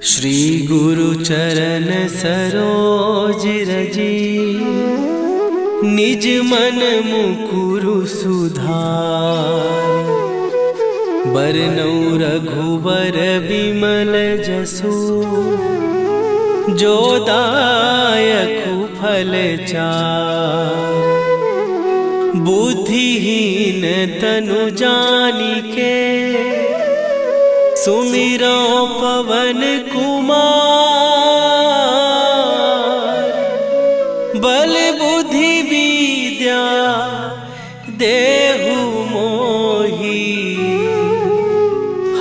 श्री गुरु चरण सरोज रजी, निज मन मुकुरु सुधार। बरनउँ रघुबर बिमल जसु, जो दायकु फल चार। बुद्धिहीन तनु जानिके, सुमिरो पवन कुमार। बल बुद्धि विद्या देहु मोहि,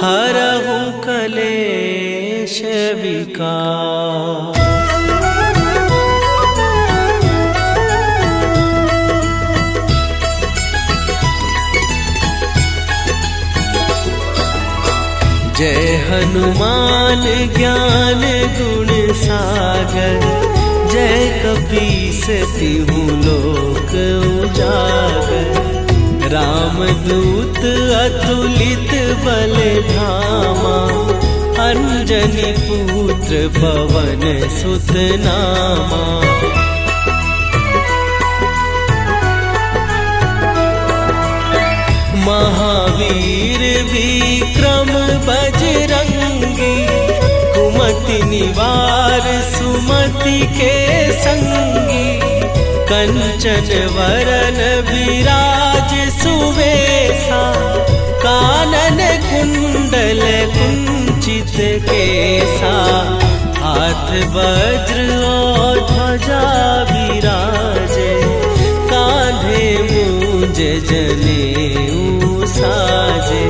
हरहु कलेश विकार। जय हनुमान ज्ञान गुण सागर, जय कपीस तिहु लोक उजागर। रामदूत अतुलित बल धामा, अंजनी पुत्र पवन सुत नामा। महावीर विक्रम बजरंगी, कुमति निवार सुमति के संगी। कंचन वरन विराज सुवेशा, कानन कुंडल कुंचित केसा। हाथ वज्र और ध्वजा विराजे, कांधे मूंज जनेऊ साजे।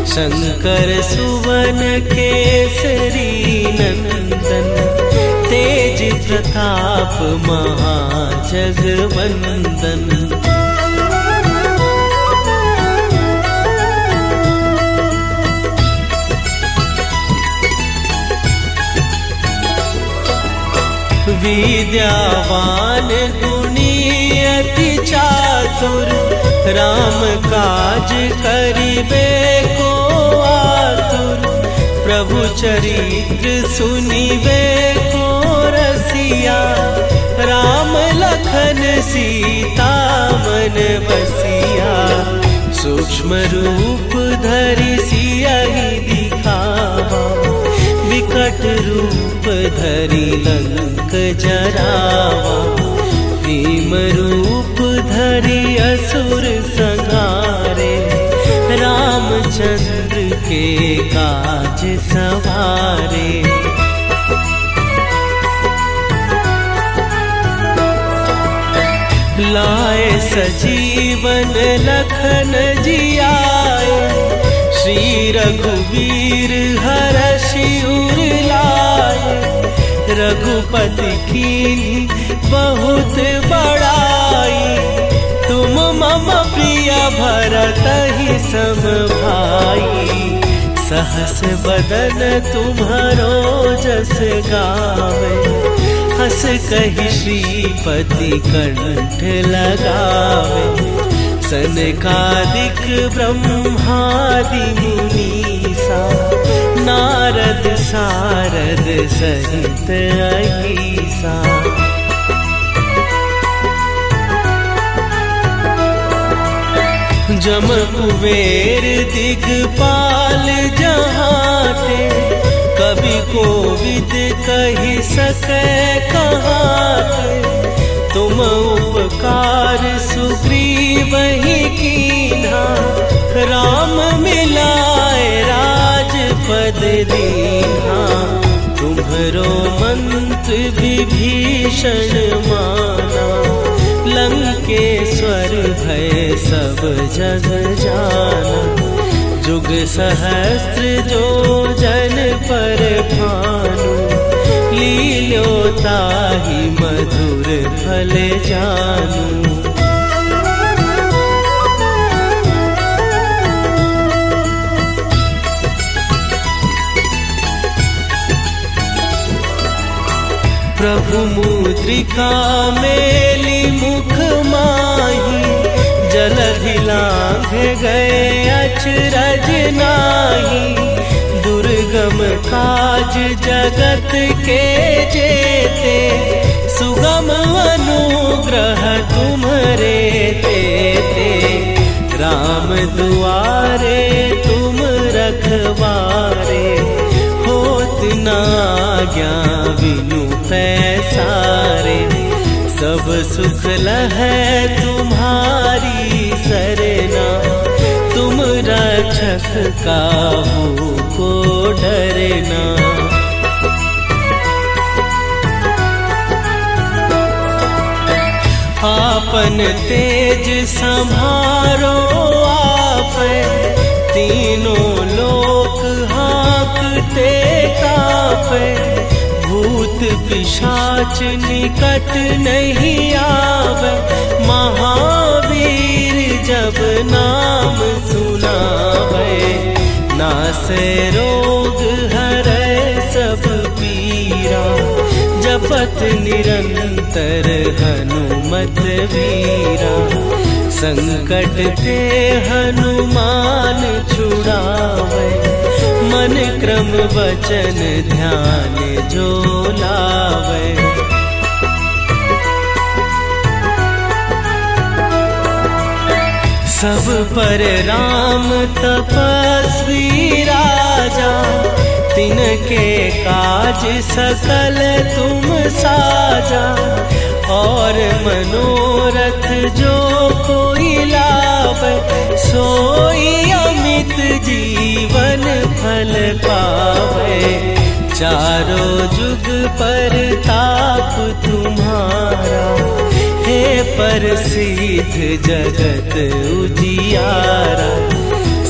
शंकर सुवन केसरी नंदन, तेज प्रताप महाजगवंदन। विद्यावान गुणी अति चातुर, राम काज करिबे को आतुर। प्रभु चरित्र सुनिबे को रसिया, राम लखन सीता मन बसिया। सूक्ष्म रूप धरि सियहि दिखावा, विकट रूप धरि लंक जरावा। भीम रूप धरि असुर संहारे, रामचंद्र के काज सवारे। लाए सजीवन लखन जियाए, श्री रघुवीर हरषि उर लाए। रघुपति कीन्ही बहुत बड़ाई, तुम मम प्रिय भरतहि सम भाई। सहस बदन तुम्हरो जस गावे, हस कहि श्रीपति कंठ लगावे। सनकादिक ब्रह्मादि मुनीसा, नारद सारद सहित अहीसा। जम कुबेर दिगपाल जहाते, कवि कोविद कहि सकै कहाते। तुम उपकार सुग्रीवहि कीन्हा, राम मिलाए राजपद दीन्हा। तुम्हरो मंत्र विभीषण माना, लंकेश्वर भय सब जग जाना। जुग सहस्त्र जो जन पर भानु, लील्योताहि मधुर फल जानू। प्रभु मुद्रिका मेली मुख माही, जलधि लांघ गए अचरज नाही। दुर्ग दुर्गम काज जगत के जेते, सुगम अनुग्रह तुम्हरे तेते। राम दुआरे तुम रखवारे, होत न आज्ञा बिनु पैसारे। सब सुख लहै तुम्हारी सरना, तुम रक्षक काहू को डरना। आपन तेज संभारो आपै, तीनों लोक हाँकते कापै। भूत पिशाच निकट नहीं आवे, महावीर जब नाम सुनावे। नासै रोग हरै सब पीरा, जपत निरंतर हनुमत वीरा। संकट ते हनुमान छुड़ावे, मन क्रम वचन ध्यान जो लावे। सब पर राम तपस्वी राजा, तिनके काज सकल तुम साजा। और मनोरथ जो कोई लावे, सोई अमित जीवन फल पावे। चारों जुग पर ताप तुम्हारा, हे प्रसिद्ध जगत उजियारा।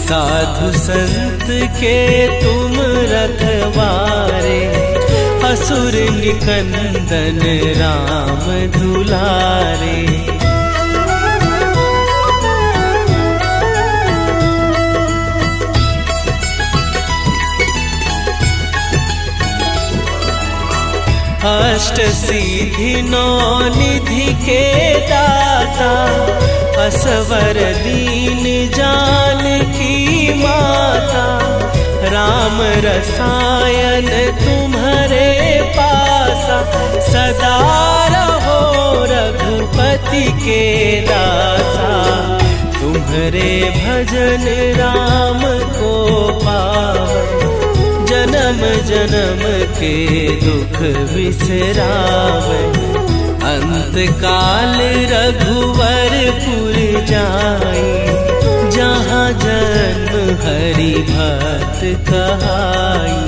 साधु संत के तुम रखवारे, असुर निकंदन राम दुलारे। अष्ट सिद्धि नौ निधि के दाता, असवर दीन जानकी माता। राम रसायन तुम्हारे पासा, सदा रहो रघुपति के दासा। तुम्हारे भजन राम को पावन, जन्म जन्म के दुख बिसरावे। अंत काल रघुवरपुर जाई, जहाँ जन्म हरि भक्त कहाई।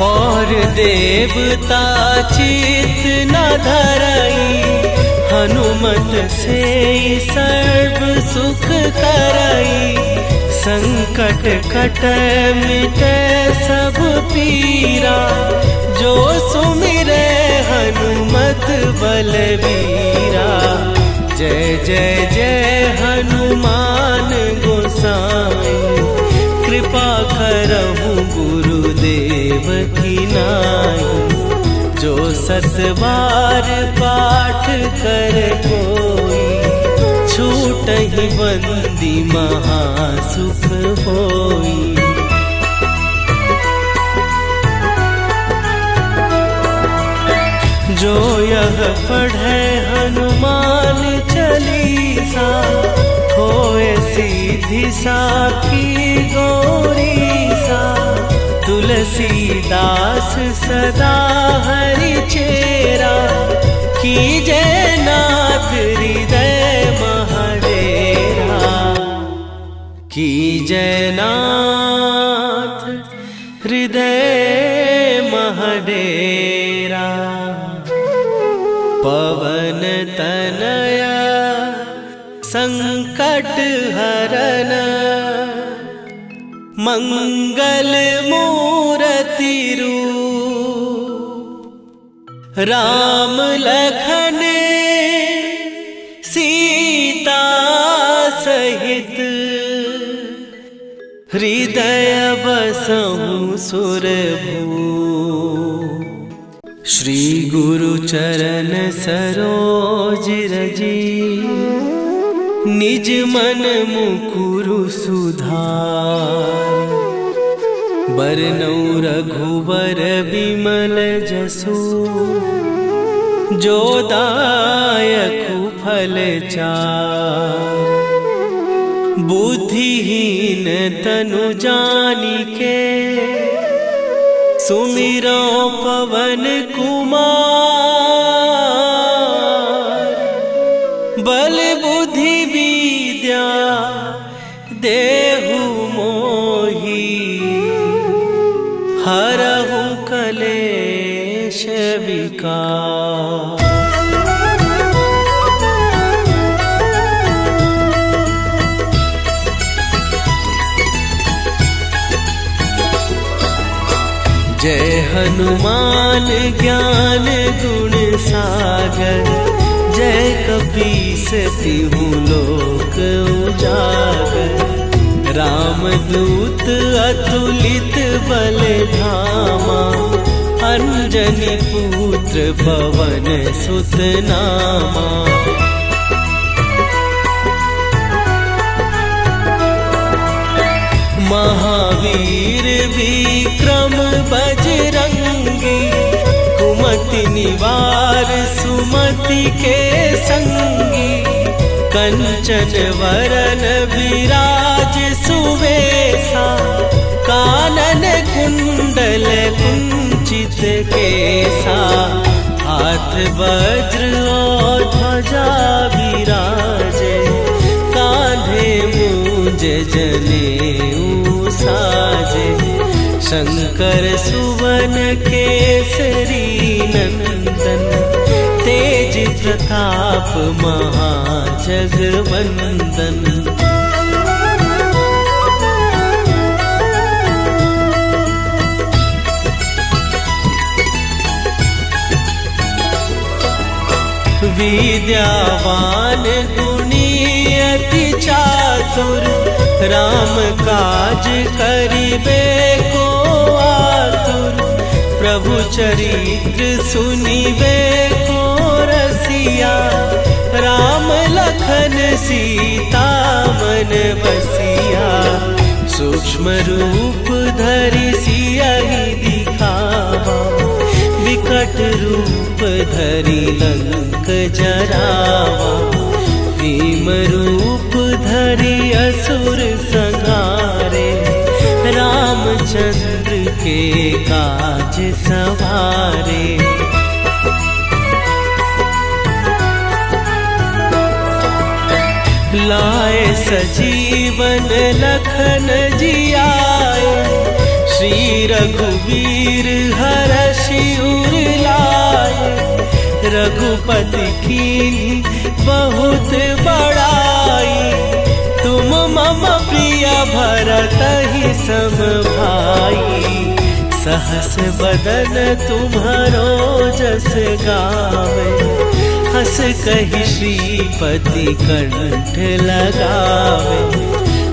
और देवता चित न धरई, हनुमत से सर्व सुख करई। संकट कटै मिटै सब पीरा, जो सुमिरै हनुमत बलबीरा। जय जय जय हनुमान गोसाई, कृपा करहु गुरुदेव की नाई। जो सत बार पाठ कर कोई, छूटहि बंदी महासुख होई। जो यह पढ़े हनुमान चालीसा, होए सीधी साखी गौरीसा। तुलसीदास सदा हरि चेरा, कीजय नाथ हृदय महडेरा। कीजय नाथ हृदय महडेरा। पवन तनया संकट हरन, मंगल मूर्ति रूप। राम लखन सीता सहित, हृदय बसहु सुरभूप। श्री गुरु चरण सरोज रजी, निज मन मुकुरु सुधार। बरनौ रघुवर बिमल जसु, जो दायकु फल चार। बुद्धिहीन तनु जानिके, सुमिरो पवन कुमार। बल बुद्धि विद्या देहु मोहि, हरहु कलेश विकार। जय हनुमान ज्ञान गुण सागर। जय कपीस तिहु लोक उजागर। रामदूत अतुलित बल धामा, अंजनी पुत्र पवन सुत नामा। महावीर विक्रम बजरंगी, कुमति निवार सुमति के संगी। कंचन वरन विराज सुवेशा, कानन कुंडल कुंचित केसा। हाथ वज्र और ध्वजा विराजे, कांधे मूंज जनेऊ साजे। शंकर सुवन केसरी नंदन, तेज प्रताप महाजगवंदन। विद्यावान गुणी अति चातुर, राम काज करिबे को आतुर। प्रभु चरित्र सुनिबे को रसिया, राम लखन सीता मन बसिया। सूक्ष्म रूप धरि सियहि दिखावा, विकट रूप धरि लंक जरावा। भीम रूप धरि असुर संहारे, रामचंद्र के काज सवारे। लाए सजीवन लखन जियाए, श्री रघुवीर हरषि उर लाए। रघुपति कीन्ही बहुत बड़ाई, तुम मम प्रिय भरतहि सम भाई। सहस बदन तुम्हरो जस गावे, हस कहि श्रीपति कंठ लगावे।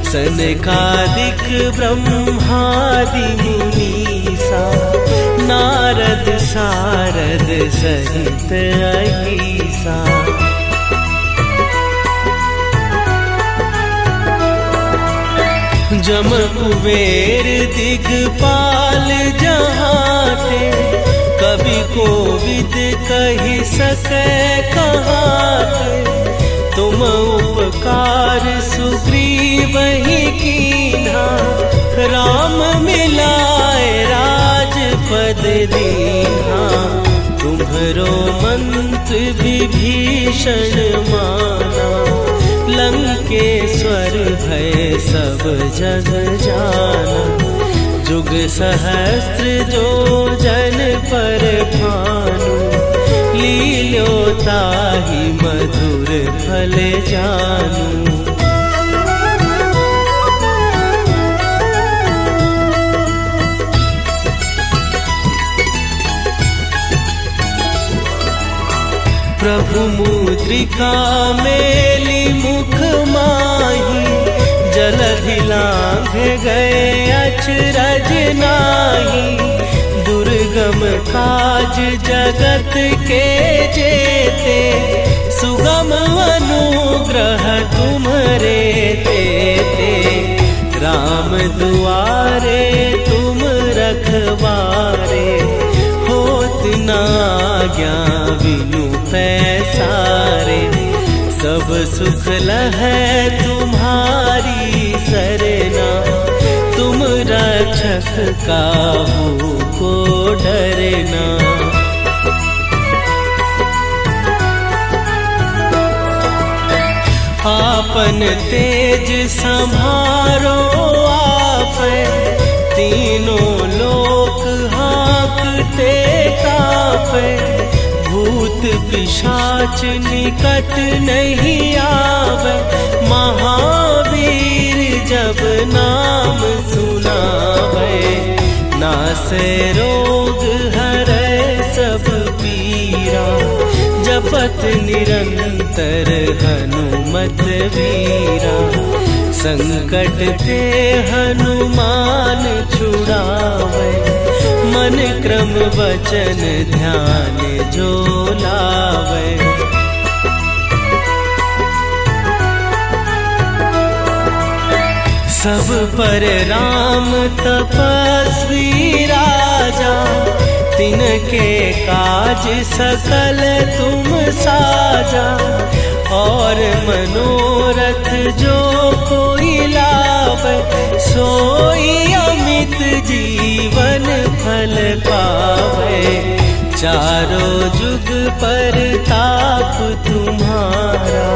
सनकादिक ब्रह्मादि मुनीसा, नारद सारद सहित अहीसा। जम कुबेर दिगपाल जहाते, कवि कोविद कहि सकै कहाते। तुम उपकार सुग्रीवहि कीन्हा, राम मिलाए राजपद दीन्हा। तुम्हरो मंत्र विभीषण माना, लंकेश्वर भय सब जग जाना। जुग सहस्त्र जो जन पर भानु, लील्यो ताहि मधुर फल जानू। प्रभु मुद्रिका मेली मुख माही, जलधि लांघ गए अचरज नाही, दुर्गम काज जगत के जेते, सुगम अनुग्रह तुम्हरे तेते। राम दुआरे तुम रखवारे, होत न आज्ञा बिनु पैसारे। सब सुख लहै तुम्हारी सरना, तुम रक्षक काहू को डरना। आपन तेज संभारो आपै, तीनों लोक हाँकते कापै। भूत पिशाच निकट नहीं आवे, महावीर जब नाम सुनावे। नासै रोग हरै सब पीरा, जपत निरंतर हनुमत वीरा। संकट ते हनुमान छुड़ावे, मन क्रम वचन ध्यान जो लावे। सब पर राम तपस्वी राजा, तिनके काज सकल तुम साजा। और मनोरथ जो कोई लावे, सोई अमित जीवन फल पावे। चारों जुग पर ताप तुम्हारा,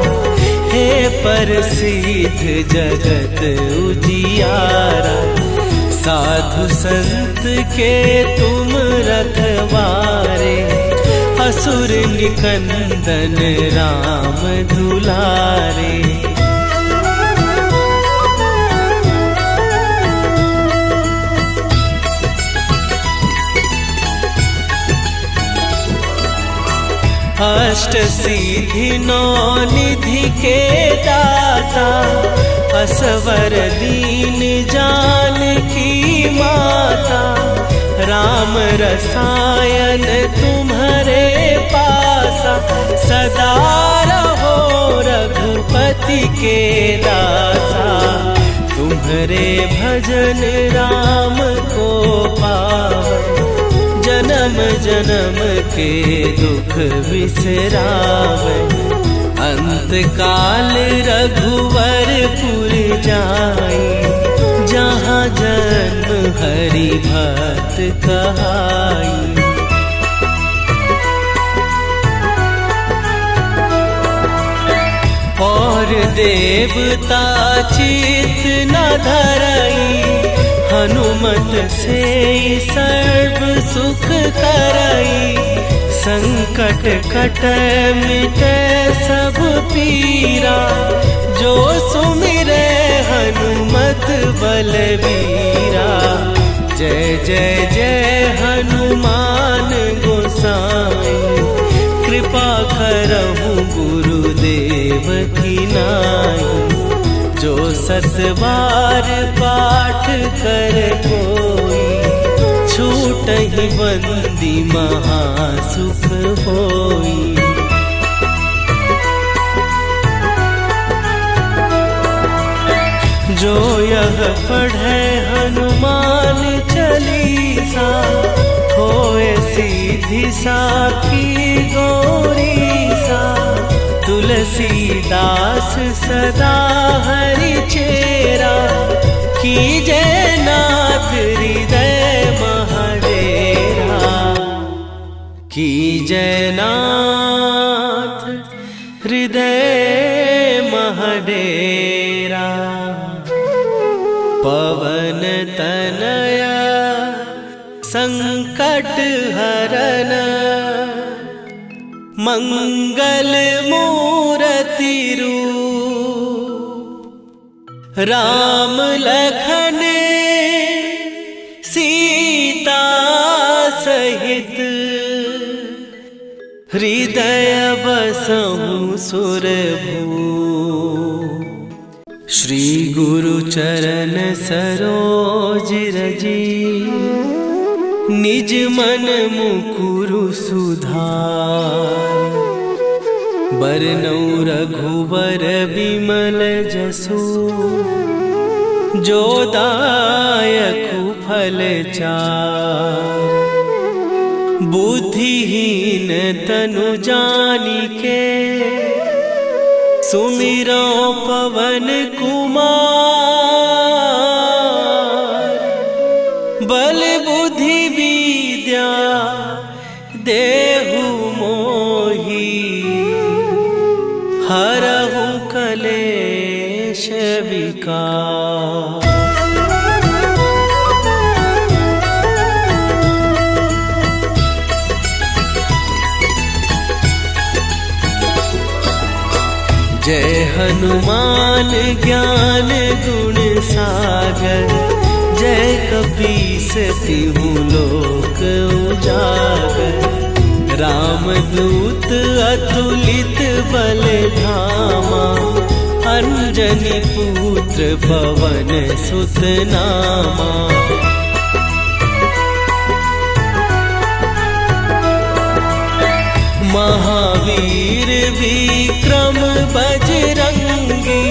हे प्रसिद्ध जगत उजियारा। साधु संत के तुम रखवारे, असुर निकंदन राम दुलारे। अष्ट सिद्धि नौ निधि के दाता, असवर दीन जानकी माता। राम रसायन तुम्हारे पासा, सदा रहो रघुपति के दासा। तुम्हारे भजन राम को पावे, जन्म जन्म के दुख बिसरावे। अंत काल रघुवरपुर जाई, जहाँ जन्म हरि भक्त कहाई। और देवता चित न धरई, हनुमत से सर्व सुख करई। संकट कटै मिटै सब पीरा, जो सुमिरै हनुमत बलबीरा। जय जय जय हनुमान गोसाई, कृपा करहु गुरुदेव की नाई। जो सत बार पाठ कर कोई, छूटहि बंदी महासुख होई। जो यह पढ़े हनुमान चालीसा, होए सीधी साखी गौरीसा। तुलसीदास सदा हरि चेरा, कीजय नाथ हृदय महडेरा। कीजय नाथ हृदय महडेरा। पवन तनया संकट हरन, मंगल मूर्ति रूप। राम लखन सीता सहित, हृदय बसहु सुरभूप। श्री गुरु चरण सरोज रजी, निज मन मुकुरु सुधार। बरनउँ रघुबर बिमल जसु, जो दायकु फल चार। बुद्धिहीन तनु जानिके, सुमिरो पवन कुमार। बल बुद्धि विद्या देहु मोहि, हरहु कलेश विकार। जय हनुमान ज्ञान गुण सागर, जय कपीस तिहु लोक उजागर। रामदूत अतुलित बल धामा, अंजनी पुत्र पवन सुत नामा। महावीर विक्रम बजरंगी,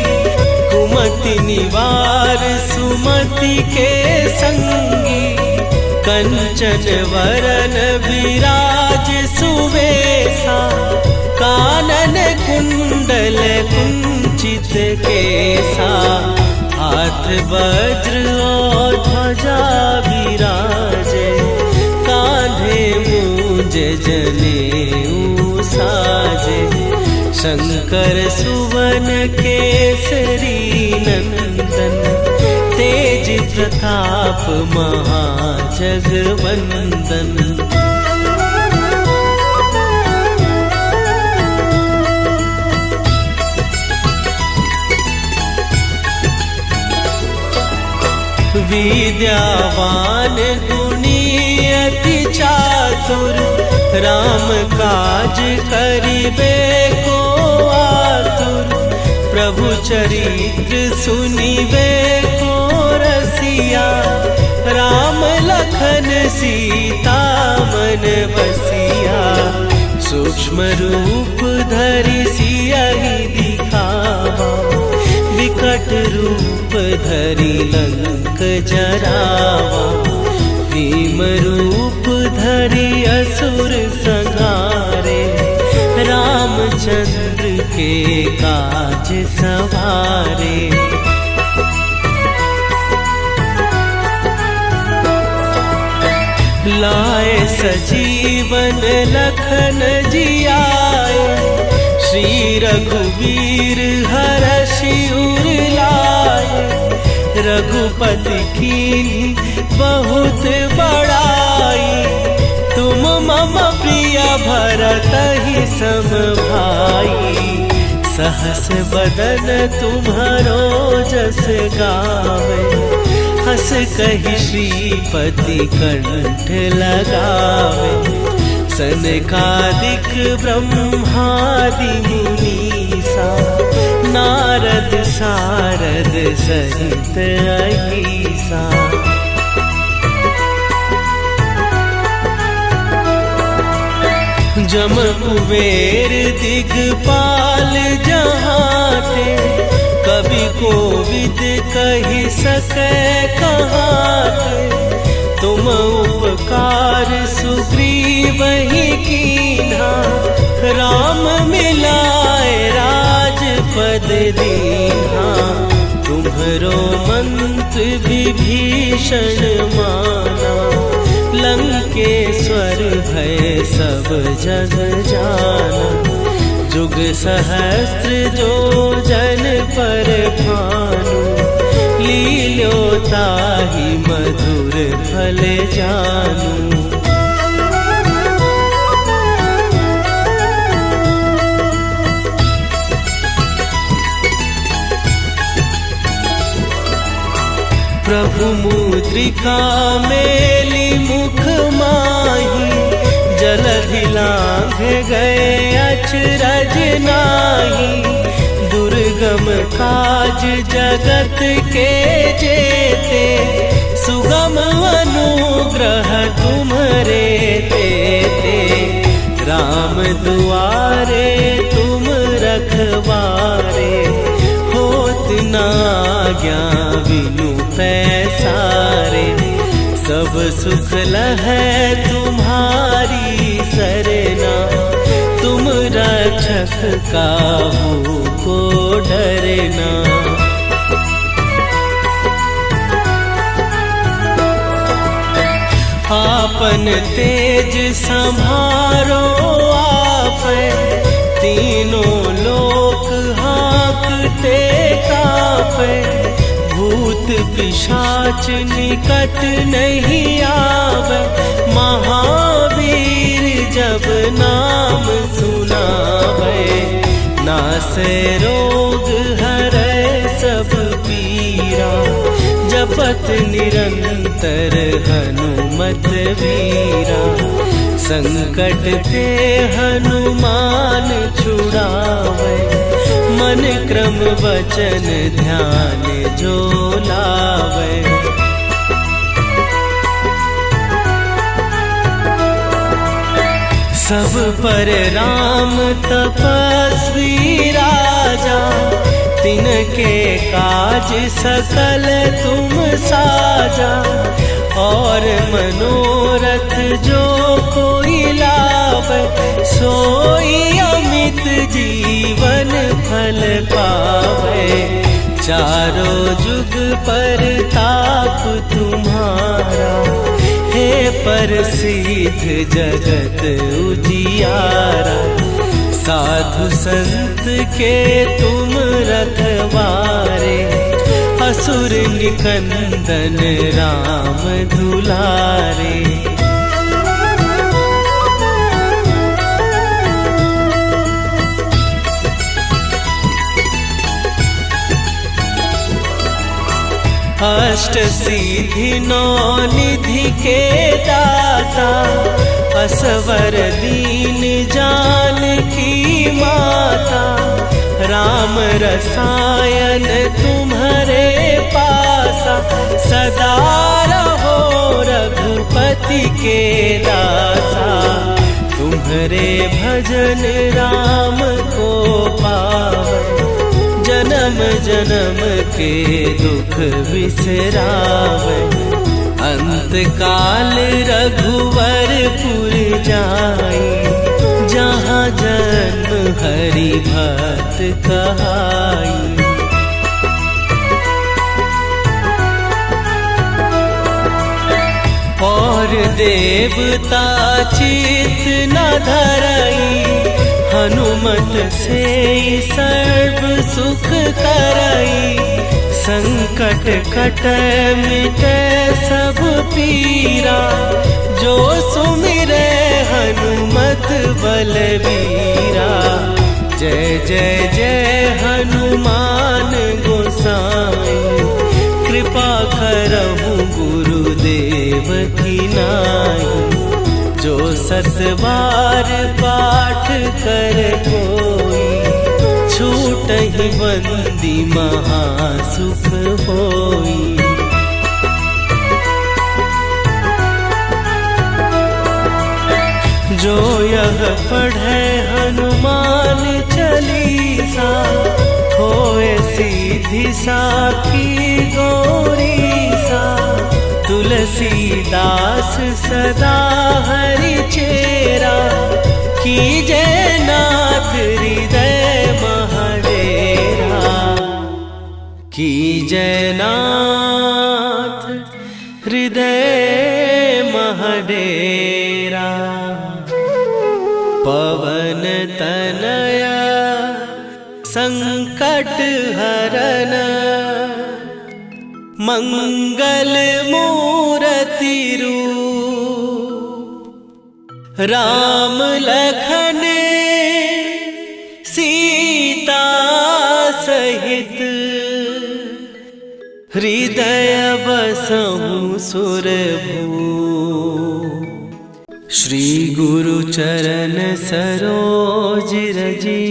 कुमति निवार सुमति के संगी। कंचन वरन विराज सुवेशा, कानन कुंडल कुंचित केसा। हाथ वज्र और ध्वजा विराजे, कांधे मूंज जनेऊ साजे। शंकर सुवन केसरी नंदन, तेज प्रताप महाजगवंदन। विद्यावान गुणी अति चातुर, राम काज करिबे को आतुर। प्रभु चरित्र सुनिबे को रसिया, राम लखन सीता मन बसिया। सूक्ष्म रूप धरि सियहि दिखावा, विकट रूप धरि लंक जरावा। भीम रूप धरि असुर संहारे, रामचंद्र के काज सवारे। लाए सजीवन लखन जियाए, श्री रघुवीर हरषि उर लाए। रघुपति कीन्ही बहुत बड़ाई, तुम मम प्रिय भरतहि सम भाई। सहस बदन तुम्हरो जस गावे, हस कहि श्रीपति कंठ लगावे। सनकादिक ब्रह्मादि मुनीसा, नारद सारद सहित अहीसा। जम कुबेर दिगपाल जहाते, कवि कोविद कहि सकै कहाते। तुम उपकार सुग्रीवहि कीन्हा, राम मिलाए राजपद दीन्हा। तुम्हरो मंत्र विभीषण माना, लंकेश्वर भय सब जग जाना। जुग सहस्त्र जो जन पर भानु, लील्यो ताहि मधुर फल जानू। प्रभु मुद्रिका मेली मुख माही, जलधि लांघ गए अचरज नाही। दुर्गम दुर्गम काज जगत के जेते, सुगम अनुग्रह तुम्हरे तेते। राम दुआरे तुम रखवारे, होत न आज्ञा बिनु पैसारे। सब सुख लहै तुम्हारी सरना, तुम रक्षक काहू को डरना। आपन तेज संभारो आपै, तीनों लोक हाँकते कापै। भूत पिशाच निकट नहीं आवे, महावीर जब नाम सुनावे। नासै रोग हरै सब पीरा, जपत निरंतर हनुमत वीरा। संकट ते हनुमान छुड़ावे, मन क्रम वचन ध्यान जो लावे। सब पर राम तपस्वी राजा, तिनके काज सकल तुम साजा। और मनोरथ जो कोई लावे, सोई अमित जीवन फल पावे। चारों जुग पर ताप तुम्हारा, हे प्रसिद्ध जगत उजियारा। साधु संत के तुम रखवारे, असुर निकंदन राम दुलारे। अष्ट सिद्धि नौ निधि के दाता, असवर दीन जानकी माता। राम रसायन तुम्हारे पासा, सदा रहो रघुपति के दासा। तुम्हारे भजन राम को पावे, जन्म जन्म के दुख बिसरावे। अंत काल रघुवरपुर जाई, जहाँ जन्म हरि भक्त कहाई। और देवता चित न धरई, हनुमत से सर्व सुख करई। संकट कटै मिटै सब पीरा, जो सुमिरै हनुमत बलबीरा। जय जय जय हनुमान गोसाई, कृपा करहु गुरुदेव की नाई। जो सत बार पाठ कर कोई, छूटहि बंदी महासुख होई। जो यह पढ़े हनुमान चालीसा, होए सीधी साखी गौरीसा। तुलसीदास सदा हरि चेरा, कीजय नाथ हृदय महडेरा। कीजय नाथ हृदय महडेरा। पवन तनया संकट हरन, मंगल मूर्ति रूप। राम लखन सीता सहित, हृदय बसहु सुरभूप। श्री गुरु चरण सरोज रजी,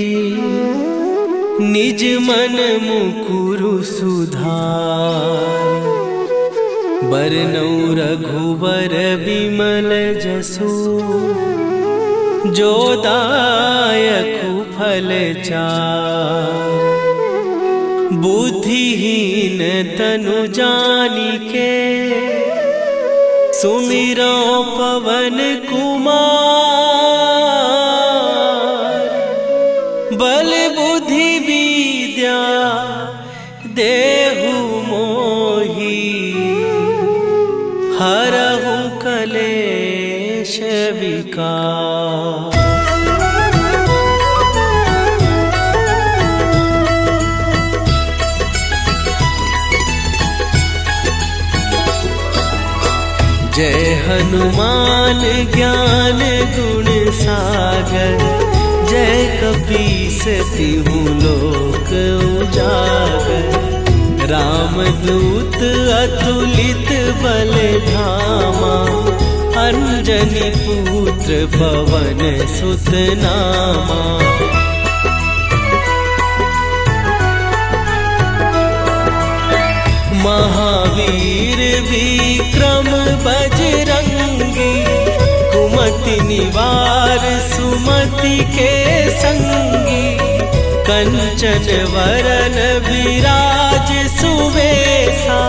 निज मन मुकुरु सुधार। बरनौ रघुवर बिमल जसु, जो दायकु फल चार। बुद्धिहीन तनु जानिके, सुमिरो पवन कुमार। बल बुद्धि विद्या देहु मोहि, हरहु कलेश विकार। जय हनुमान ज्ञान गुण सागर। जय कपीस तिहु लोक उजागर। रामदूत अतुलित बल धामा, अंजनी पुत्र पवन सुत नामा। महावीर विक्रम बजरंगी, कुमति निवार सुमति के संगी। कंचन वरन विराज सुवेशा,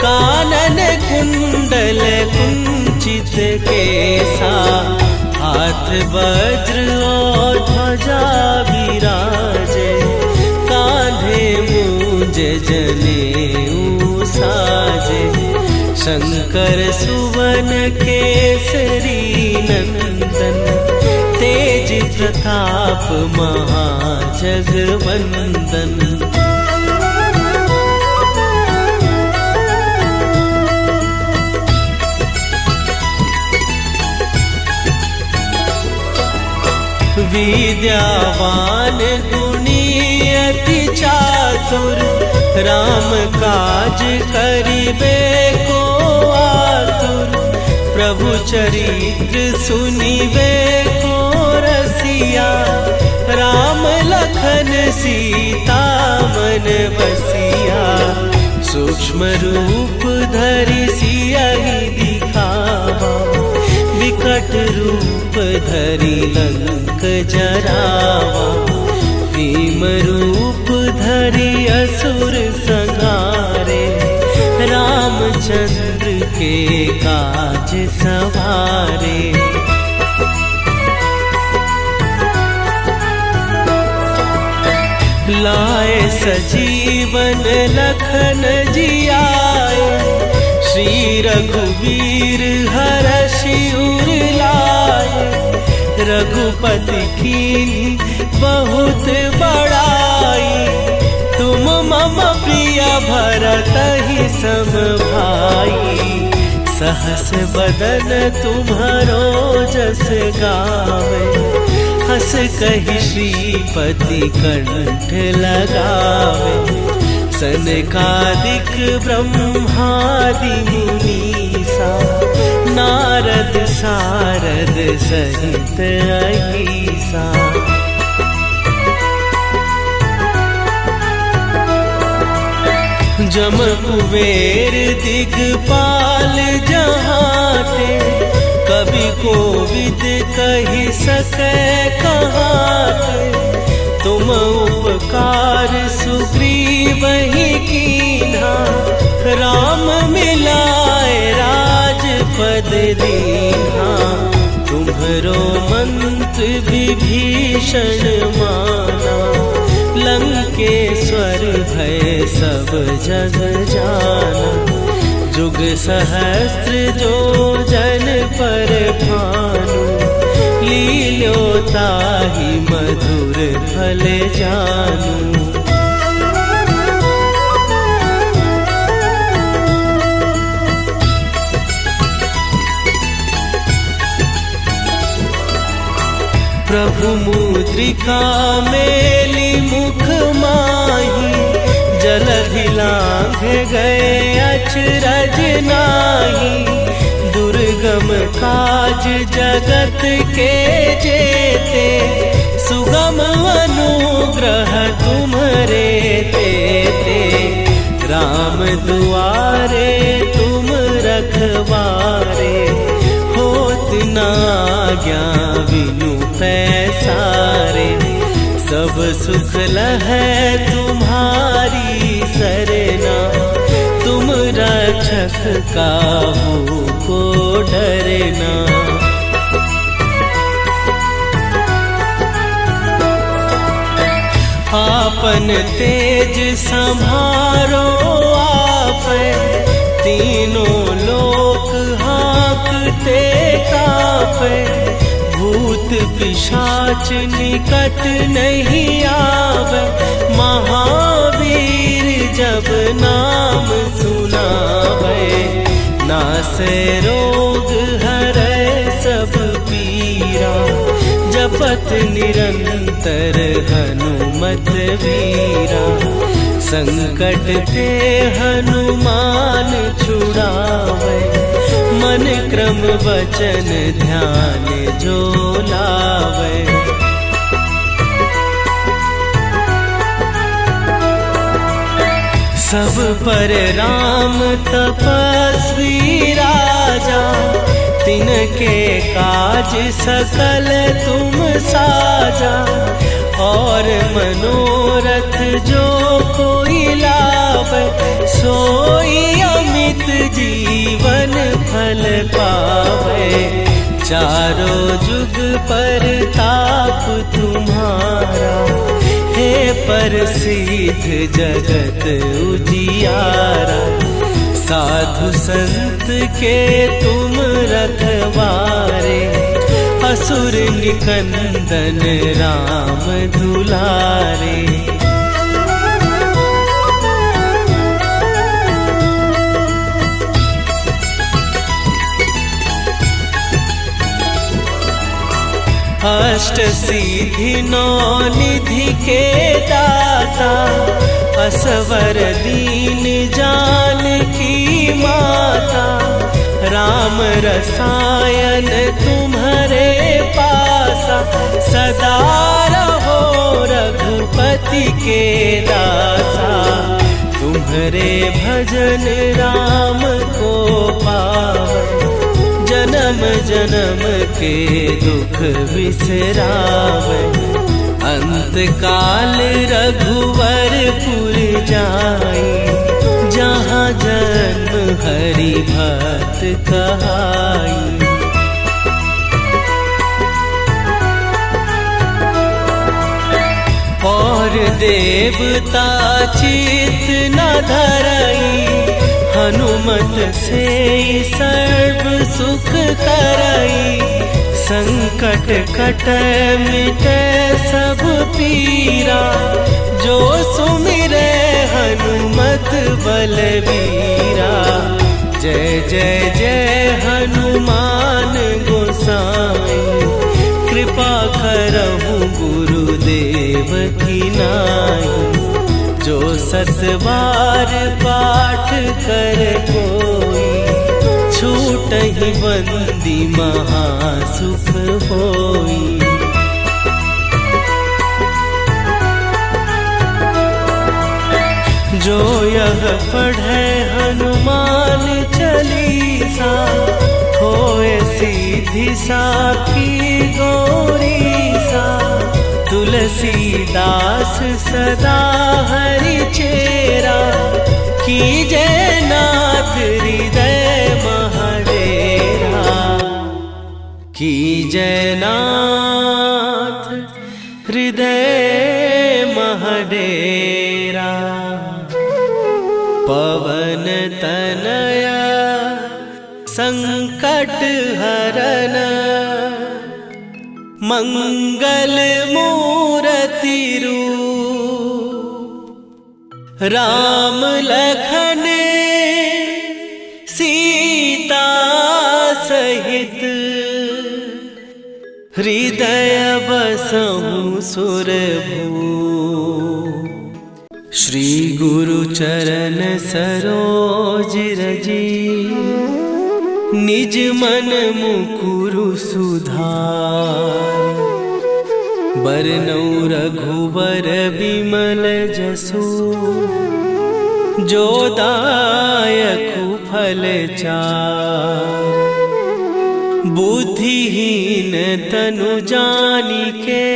कानन कुंडल कुंचित केसा। हाथ वज्र और ध्वजा विराजे, कांधे मूंज जनेऊ साजे। शंकर सुवन केसरी नंदन, तेज प्रताप महाजगवंदन। विद्यावान गुणी अति चातुर, राम काज करिबे को आतुर। प्रभु चरित्र सुनिबे को रसिया, राम लखन सीता मन बसिया। सूक्ष्म रूप धरि सियहि दिखावा, विकट रूप धरि लंक जरावा। भीम रूप धरि असुर संहारे, रामचंद्र के काज सवारे। लाए सजीवन लखन जियाए, श्री रघुवीर हरषि उर लाए। रघुपति कीन्ही बहुत बड़ाई, तुम मम प्रिय भरतहि सम भाई। सहस बदन तुम्हरो जस गावे, हस कहि श्रीपति कंठ लगावे। सनकादिक ब्रह्मादि मुनीसा, नारद सारद सहित अहीसा। जम कुबेर दिगपाल जहाते, कवि कोविद कहि सकै कहाते। तुम उपकार सुग्रीवहि कीन्हा, राम मिलाए राजपद दीन्हा। तुम्हरो मंत्र विभीषण माना, लंकेश्वर भय सब जग जाना। जुग सहस्त्र जो जन पर भानु, लील्योताहि मधुर फल जानू। प्रभु मुद्रिका मेली मुख माही, जलधि लांघ गए अचरज नाही। दुर्गम काज जगत के जेते, सुख सुगम अनुग्रह तुम्हारे तेते, राम दुआरे तुम रखवारे, होत ना आज्ञा बिनु पैसारे, सब सुख लहै तुम्हारी सरना, तुम रक्षक काहू को डरना। आपन तेज संभारो आप, तीनों लोक हाँकते कापे, भूत पिशाच निकट नहीं आवे, महावीर जब नाम सुनावे, नासे रोग हरै सब पीरा, जपत निरंतर हनुमत वीरा, संकट ते हनुमान छुड़ावे, मन क्रम वचन ध्यान जो लावे। सब पर राम तपस्वी राजा, तिनके काज सकल तुम साजा, और मनोरथ जो कोई लावे, सोई अमित जीवन फल पावे, चारों जुग पर ताप तुम्हारा, हे प्रसिद्ध जगत उजियारा, साधु संत के तुम रखवारे, असुर निकंदन राम दुलारे। अष्ट सिद्धि नौ निधि के दाता, असवर दीन जानकी माता, राम रसायन तुम्हारे पासा, सदा रहो रघुपति के दासा, तुम्हारे भजन राम को पावे, जन्म जन्म के दुख बिसरावे, अंत काल रघुवरपुर जाई, जहाँ जन्म हरि भक्त कहाई। और देवता चित न धरई, हनुमत से सर्व सुख करई, संकट कट मिटे सब पीरा, जो सुमिरे हनुमत बलवीरा, जय जय जय हनुमान गोसाई, कृपा करहु गुरुदेव की नाई, जो सत बार पाठ कर कोई, छूटहि बंदी महासुख होई। जो यह पढ़े हनुमान चालीसा, होए सीधी साखी गौरीसा, तुलसीदास सदा हरि चेरा, कीजय नाथ हृदय महडेरा, कीजय नाथ हृदय महडेरा। पवन तनया संकट हरन, मंगल मूर्ति रूप, राम लखन सीता सहित, हृदय बसहु सुरभूप। श्री गुरु चरण सरोज रजी, निज मन मुकुरु सुधार। बरनौ रघुवर बिमल जसु, जो दायकु फल चार। बुद्धिहीन तनु जानिके,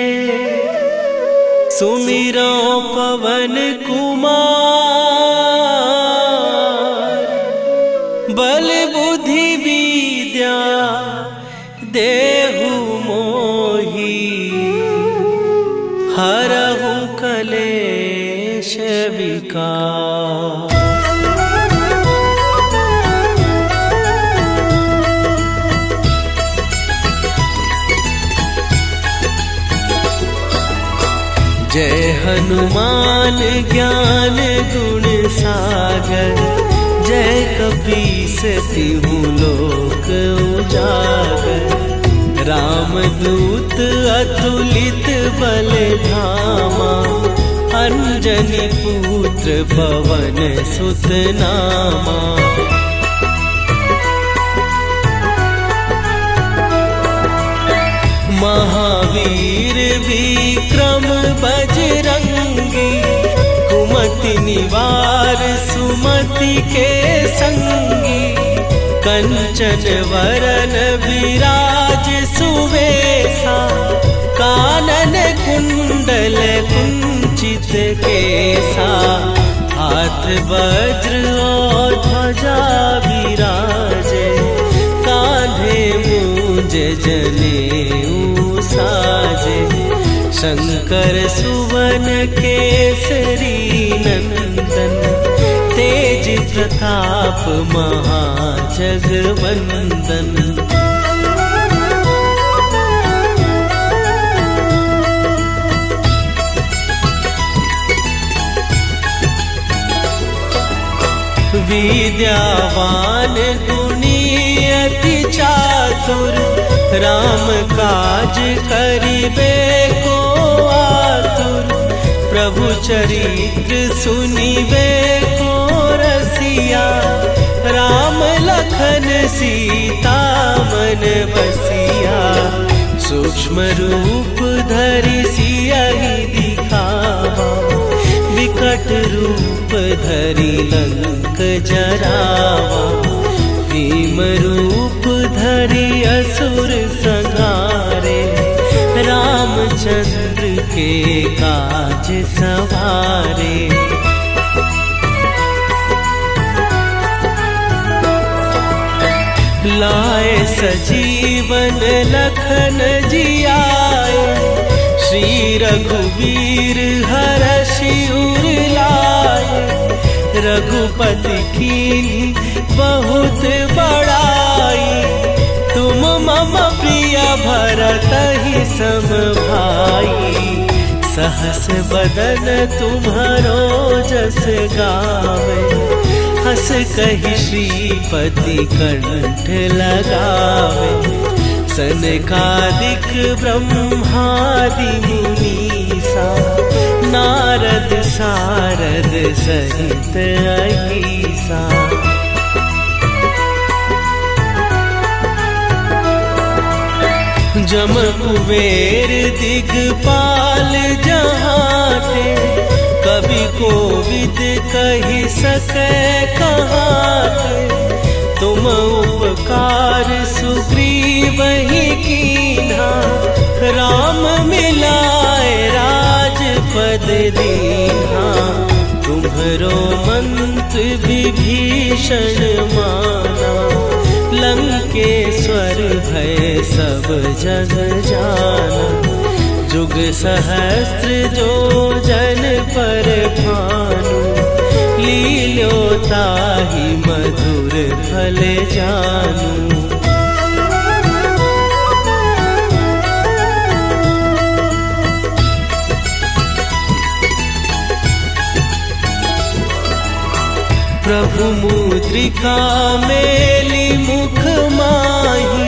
सुमिरो पवन कुमार। बल बुद्धि विद्या देहु मोहि, हरहु कलेश विकार। जय हनुमान ज्ञान गुण सागर, जय कपीस तिहु लोक उजागर। रामदूत अतुलित बल धामा, अंजनी पुत्र पवन सुत नामा। महावीर विक्रम बजरंगी, कुमति निवार सुमति के संगी। कंचन वरन विराज सुवेशा, कानन कुंडल कुंचित केसा। हाथ वज्र और ध्वजा विराजे, कांधे मूंज जनेऊ साजे। शंकर सुवन केसरी नंदन, तेज प्रताप महाजगवंदन। विद्यावान गुणी अति चातुर, राम काज करिबे को आतुर। प्रभु चरित्र सुनिबे को रसिया, राम लखन सीता मन बसिया। सूक्ष्म रूप धरि सियहि दिखावा, विकट रूप धरि लंक जरावा। भीम रूप धरि असुर संहारे, रामचंद्र के काज सवारे। लाए सजीवन लखन जियाए, श्री रघुवीर हरषि उर लाए। रघुपति कीन्ही बहुत बड़ाई, तुम मम प्रिय भरतहि सम भाई। सहस बदन तुम्हरो जस गावे, हस कहि श्रीपति कंठ लगावे। सनकादिक ब्रह्मादि मुनीसा, नारद सारद सहित अहीसा। जम कुबेर दिगपाल जहाते, कवि कोविद कहि सकै कहाते। तुम उपकार सुग्रीवहि कीन्हा, राम मिलाए राजपद दीन्हा। तुम्हरो मंत्र विभीषण माना, लंकेश्वर भय सब जग जाना। जुग सहस्त्र जो जन पर भानु, लील्यो ताहि मधुर फल जानू। प्रभु मुद्रिका मेली मुख माही,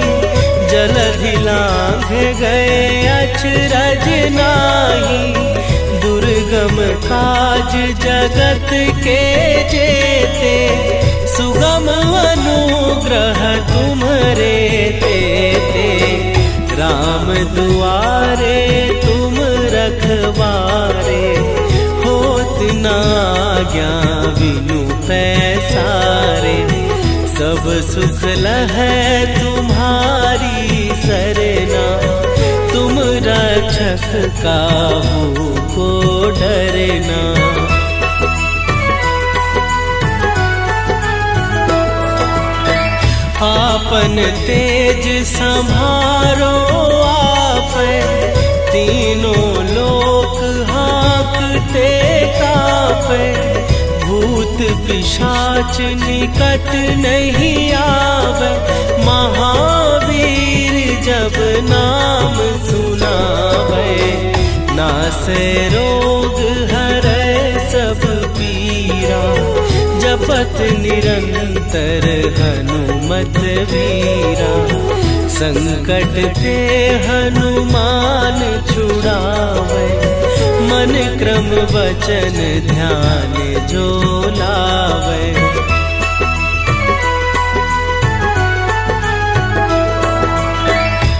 जलधि लांघ गए अचरज नाही। दुर्गम काज जगत के जेते, सुगम अनुग्रह तुम्हरे तेते। राम दुआरे तुम रखवारे, होत ना आज्ञा बिनु पैसारे। सब सुख लहै तुम्हारी सरना, तुम रक्षक काहू को डरना। आपन तेज संभारो आपै, तीनों लोक हाँकते कापै। भूत पिशाच निकट नहीं आवे, महावीर जब नाम सुनावे। नासै रोग हरै सब पीरा, जपत निरंतर हनुमत वीरा। संकट ते हनुमान छुड़ावे, मन क्रम वचन ध्यान जो लावे।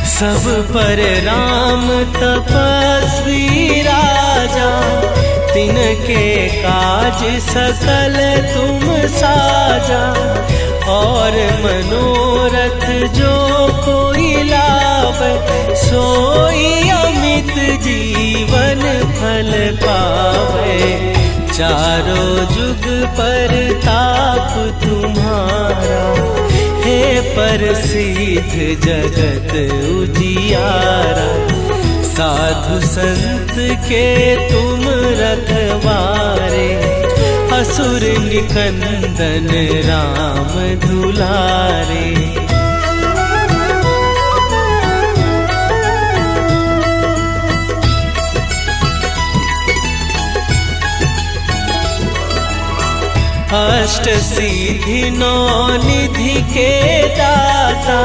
सब पर राम तपस्वी राजा, तिनके काज सकल तुम साजा। और मनोरथ जो कोई लावे, सोई अमित जीवन फल पावे। चारों जुग पर ताप तुम्हारा, हे प्रसिद्ध जगत उजियारा। साधु संत के तुम रखवारे, असुर निकंदन राम दुलारे। अष्ट सिद्धि नौ निधि के दाता,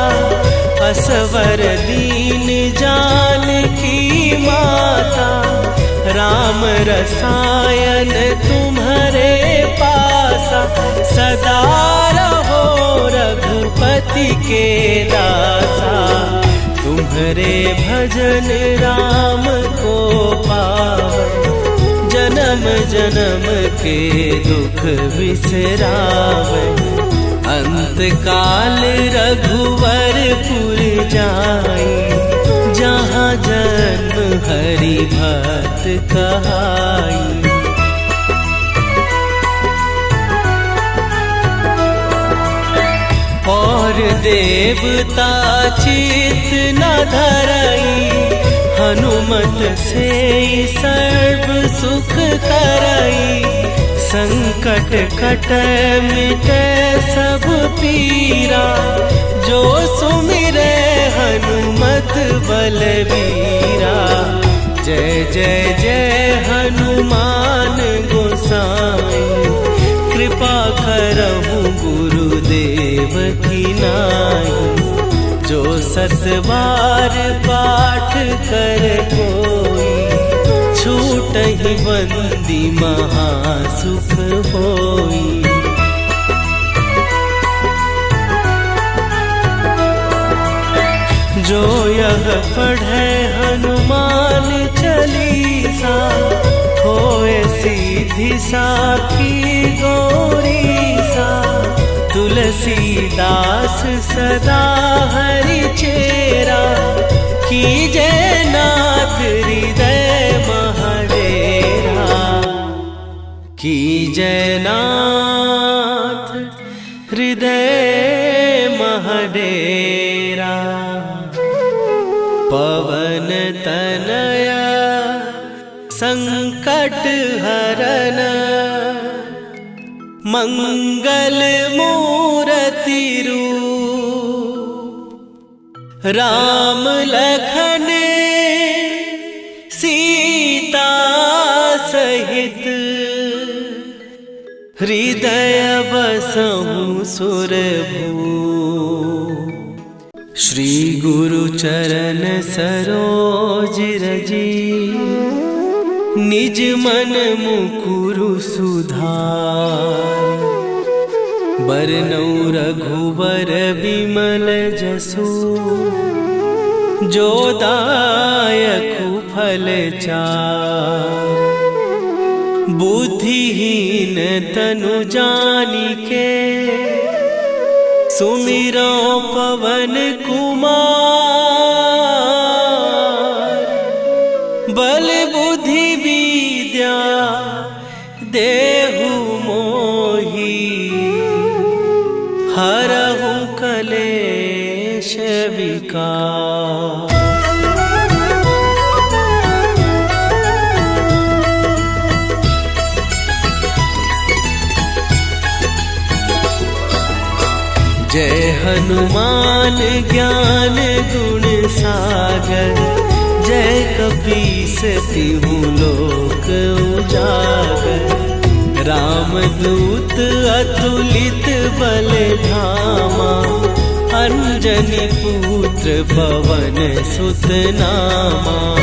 असवर दीन जानकी माता। राम रसायन तुम्हारे पासा, सदा रहो रघुपति के दासा। तुम्हारे भजन राम को पावे, जन्म जन्म के दुख बिसरावे। अंत काल रघुवरपुर जाई, जहाँ जन्म हरि भक्त कहाई। और देवता चित न धरई, हनुमत से सर्व सुख करई। संकट कटै मिटै सब पीरा, जो सुमिरै हनुमत बलबीरा। जय जय जय हनुमान गोसाई, कृपा करहु गुरुदेव की नाई। जो 7 बार पाठ कर कोई, छूटहि बंदी महासुख होई। जो यह पढ़े हनुमान चालीसा, होए सीधी साखी गौरीसा। तुलसीदास सदा हरि चेरा, कीजय नाथ हृदय महडेरा। कीजय नाथ हृदय महडेरा। पवन तनया संकट हरन, मंगल मूर्ति रूप। राम लखन सीता सहित, हृदय बसहु सुरभूप। श्री गुरु चरण सरोज रजी, निज मन मुकुरु सुधार। बरनउँ रघुवर बिमल जसु, जो दायक फल चार। बुद्धिहीन तनु जानिके सुमिरो पवन कुमार। बल बुद्धि विद्या देहु मोहि हरहु कलेश विकार। जय हनुमान ज्ञान गुण सागर। जय कपीस तिहु लोक उजागर। रामदूत अतुलित बल धामा। अंजनी पुत्र पवन सुत नामा।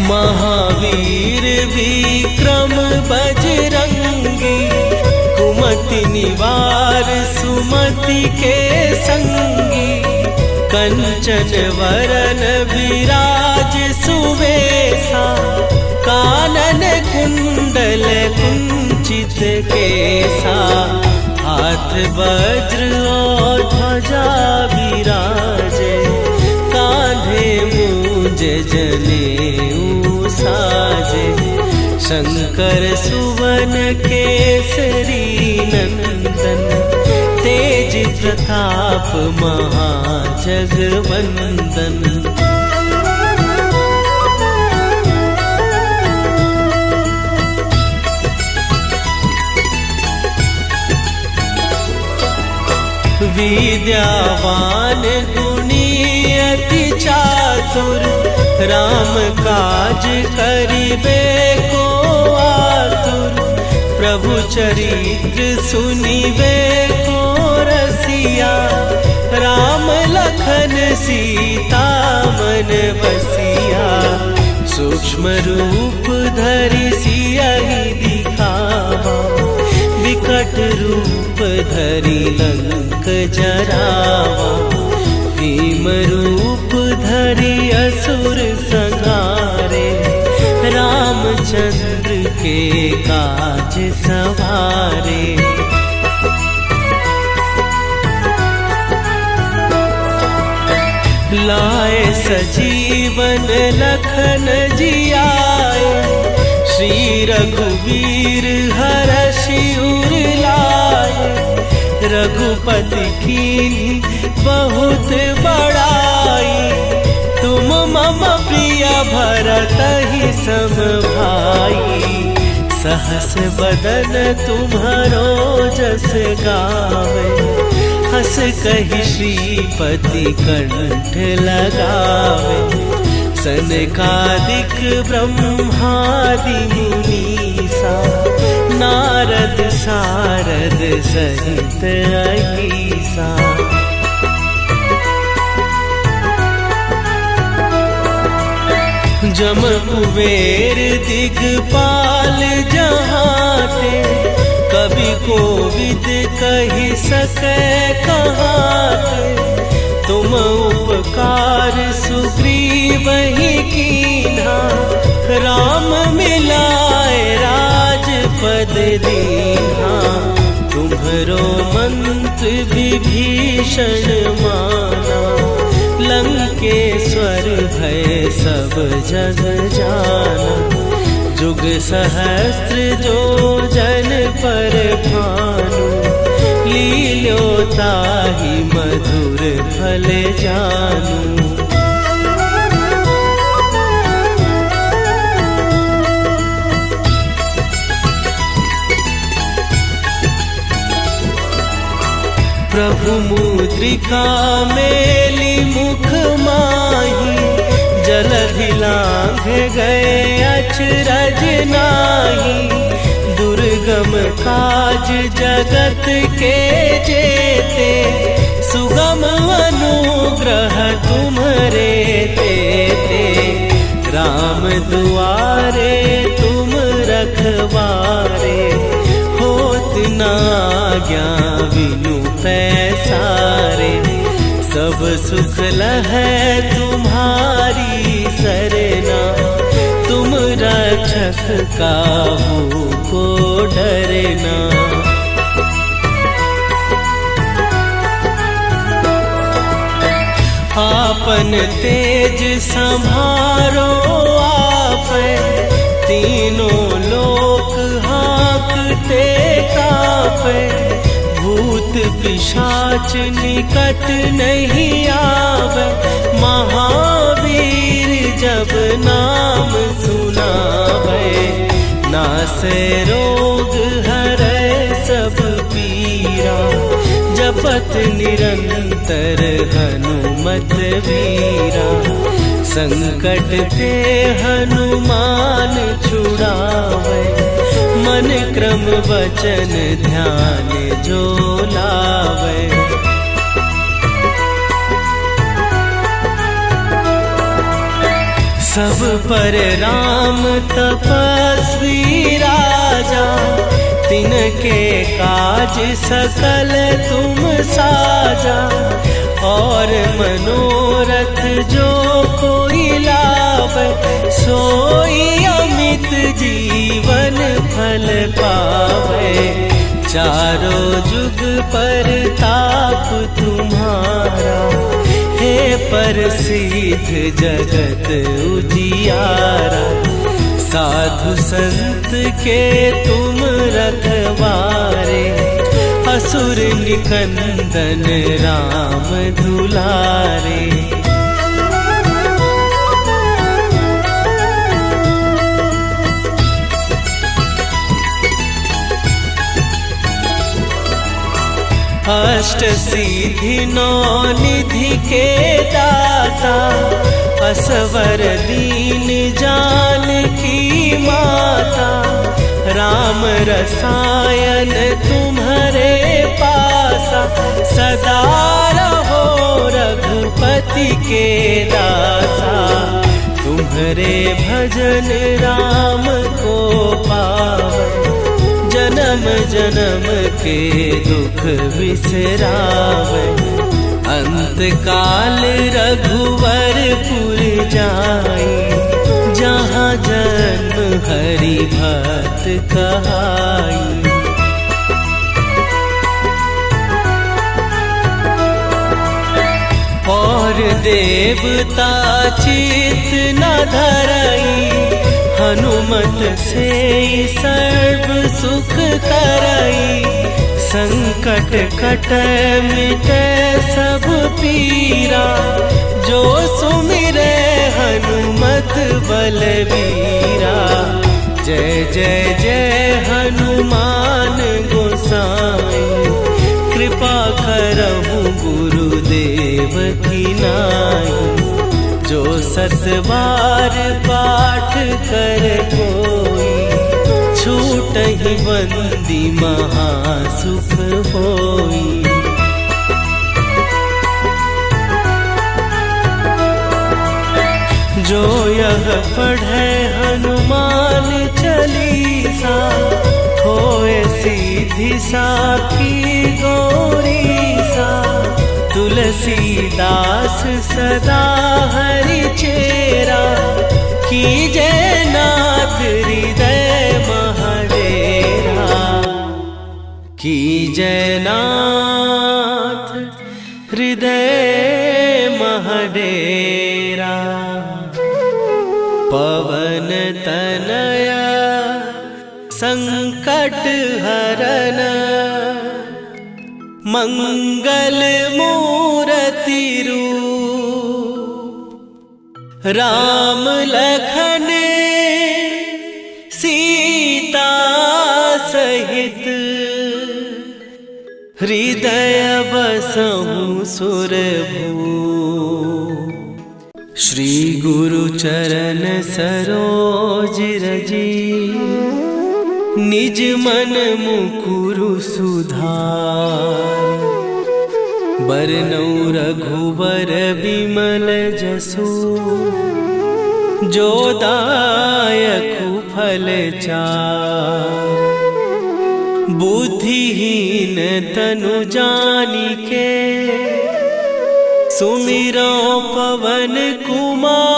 महावीर विक्रम बजरंगी। कुमति निवार सुमति के संगी। कंचन वरन विराज सुवेशा। कानन कुंडल कुंचित केसा। हाथ वज्र और ध्वजा विराजे। कांधे मूंज जनेऊ साजे। शंकर सुवन केसरी नंदन। तेज प्रताप महाजगवंदन। विद्यावान गुणी अति चातुर। राम काज करिबे को आतुर। प्रभु चरित्र सुनिबे को रसिया। राम लखन सीता मन बसिया। सूक्ष्म रूप धरि सियहि दिखावा। विकट रूप धरि लंक जरावा। भीम रूप धरि असुर संहारे। रामचंद्र के काज सवारे। लाए सजीवन लखन जियाए। श्री रघुवीर हरषि उर लाए। रघुपति कीन्ही बहुत बड़ाई। तुम मम प्रिय भरतहि सम भाई। सहस बदन तुम्हरो जस गावे। हस कहि श्रीपति कंठ लगावे। सनकादिक ब्रह्मादि मुनीसा। नारद सारद सहित अहिसा। जम कुबेर दिगपाल जहाते। कवि कोविद कहि सकै कहाते। तुम उपकार सुग्रीवहि कीन्हा। राम मिलाए राजपद दीन्हा। तुम्हरो मंत्र विभीषण माना। लंकेश्वर भय सब जग जाना। जुग सहस्त्र जो जन पर भानु। लील्योताहि मधुर फल जानू। प्रभु मुद्रिका मेली मुख माही। जलधि लांघ गए अचरज नाही। दुर्गम काज जगत के जेते। सुगम अनुग्रह तुम्हरे तेते। राम दुआरे तुम रखवारे। होत ना आज्ञा बिनु पैसारे, सब सुख लहै तुम्हारी सरना, तुम रक्षक काहू को डरना। आपन तेज संभारो आप, तीनों लोक हाँकते कांपे, भूत पिशाच निकट नहीं आवे, महावीर जब नाम सुनावे, नासे रोग हरै सब पीरा, जपत निरंतर हनुमत वीरा, संकट ते हनुमान छुड़ावे, मन क्रम वचन ध्यान जो लावे। सब पर राम तपस्वी राजा, तिनके काज सकल तुम साजा, और मनोरथ जो कोई लावे, सोई अमित जीवन फल पावे, चारों जुग पर ताप तुम्हारा, हे प्रसिद्ध जगत उजियारा, साधु संत के तुम रखवारे, असुर निकंदन राम दुलारे। अष्ट सिद्धि नौ निधि के दाता, असवर दीन जानकी माता, राम रसायन तुम्हारे पासा, सदा रहो रघुपति के दासा, तुम्हारे भजन राम को पावे, जन्म जन्म के दुख बिसरावे, अंत काल रघुवरपुर जाई, जहाँ जन्म हरि भक्त कहाई। और देवता चित न धरई, हनुमत से सर्व सुख करई, संकट कटै मिटै सब पीरा, जो सुमिरै हनुमत बलबीरा। जय जय जय हनुमान गोसाई, कृपा करहु गुरुदेव की नाई, जो सत बार पाठ कर कोई, छूटहि बंदी महासुख होई। जो यह पढ़े हनुमान चालीसा, होए सीधी साखी गौरीसा, तुलसीदास सदा हरि चेरा, कीजय नाथ हृदय महडेरा, कीजय नाथ हृदय महडेरा। पवन तनया संकट हरन, मंगल मूर्ति रूप, राम लखन सीता सहित, हृदय बसहु सुरभूप। श्री गुरु चरण सरोज रजी, निज मन मुकुरु सुधार। बरनउँ रघुबर बिमल जसु, जो दायकु फल चार। बुद्धिहीन तनु जानिके सुमिरो पवन कुमार।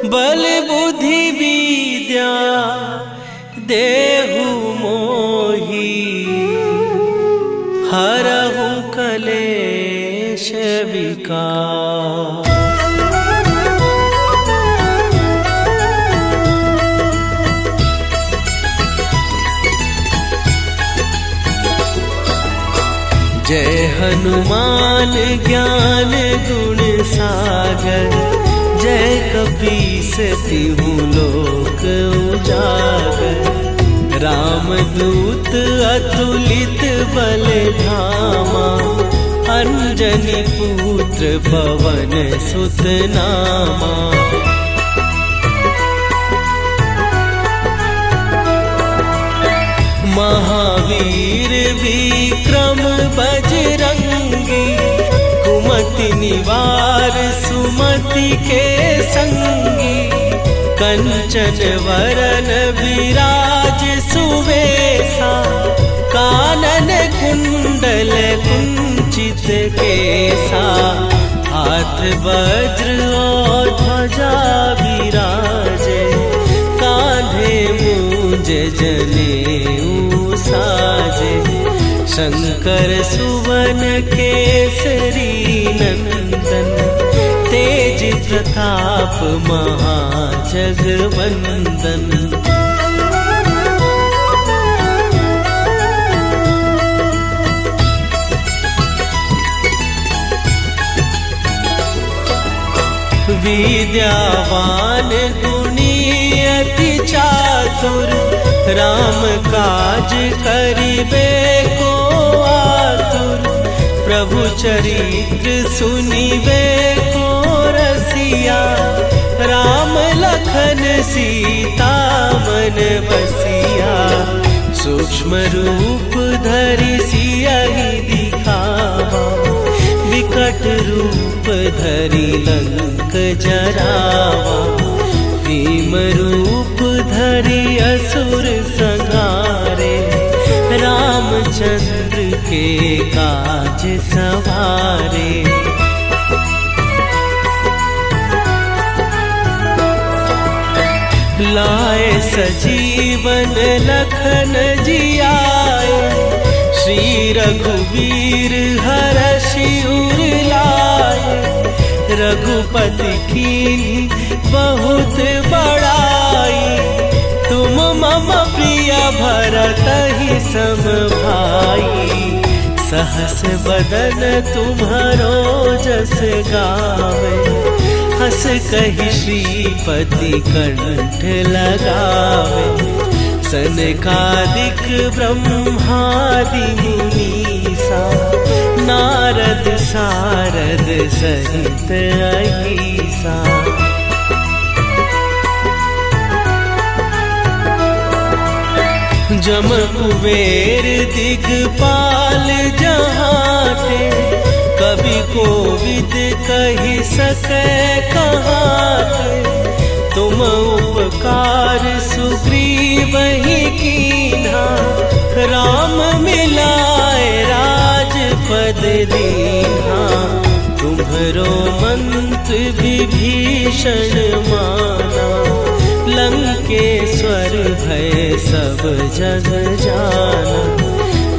बल बुद्धि विद्या देहु मोहि हरहु कलेश विकार। जय हनुमान ज्ञान गुण सागर। जय कपीस तिहु लोक उजागर। रामदूत अतुलित बल धामा। अंजनी पुत्र पवन सुत नामा। महावीर विक्रम बजरंगी। कुमति निवार सुमति के संगी। कंचन वरन विराज सुवेशा। कानन कुंडल कुंचित केसा। हाथ वज्र और ध्वजा विराजे। कांधे मूंज जनेऊ साजे। शंकर सुवन केसरी नंदन। तेज प्रताप महाजगवंदन। विद्यावान गुणी अति चातुर। राम काज करिबे को आतुर। प्रभु चरित्र सुनिबे को रसिया। राम लखन सीता मन बसिया। सूक्ष्म रूप धरि सियहि दिखावा। विकट रूप धरि लंक जरावा। भीम रूप धरि असुर संहारे। रामचंद्र के काज सवारे। लाए सजीवन लखन जियाए। श्री रघुवीर हरषि उर लाए। रघुपति कीन्ही बहुत बड़ाई। तुम मम प्रिय भरतहि सम भाई। सहस बदन तुम्हरो जस गावे। हस कहि श्रीपति कंठ लगावे। सनकादिक ब्रह्मादि मुनीसा। नारद सारद सहित अहिसा। जम कुबेर दिगपाल जहाते। कवि कोविद कहि सकै कहाते। तुम उपकार सुग्रीवहि कीन्हा। राम मिलाए राजपद दीन्हा। तुम्हरो मंत्र विभीषण माना। लंकेश्वर भय सब जग जाना।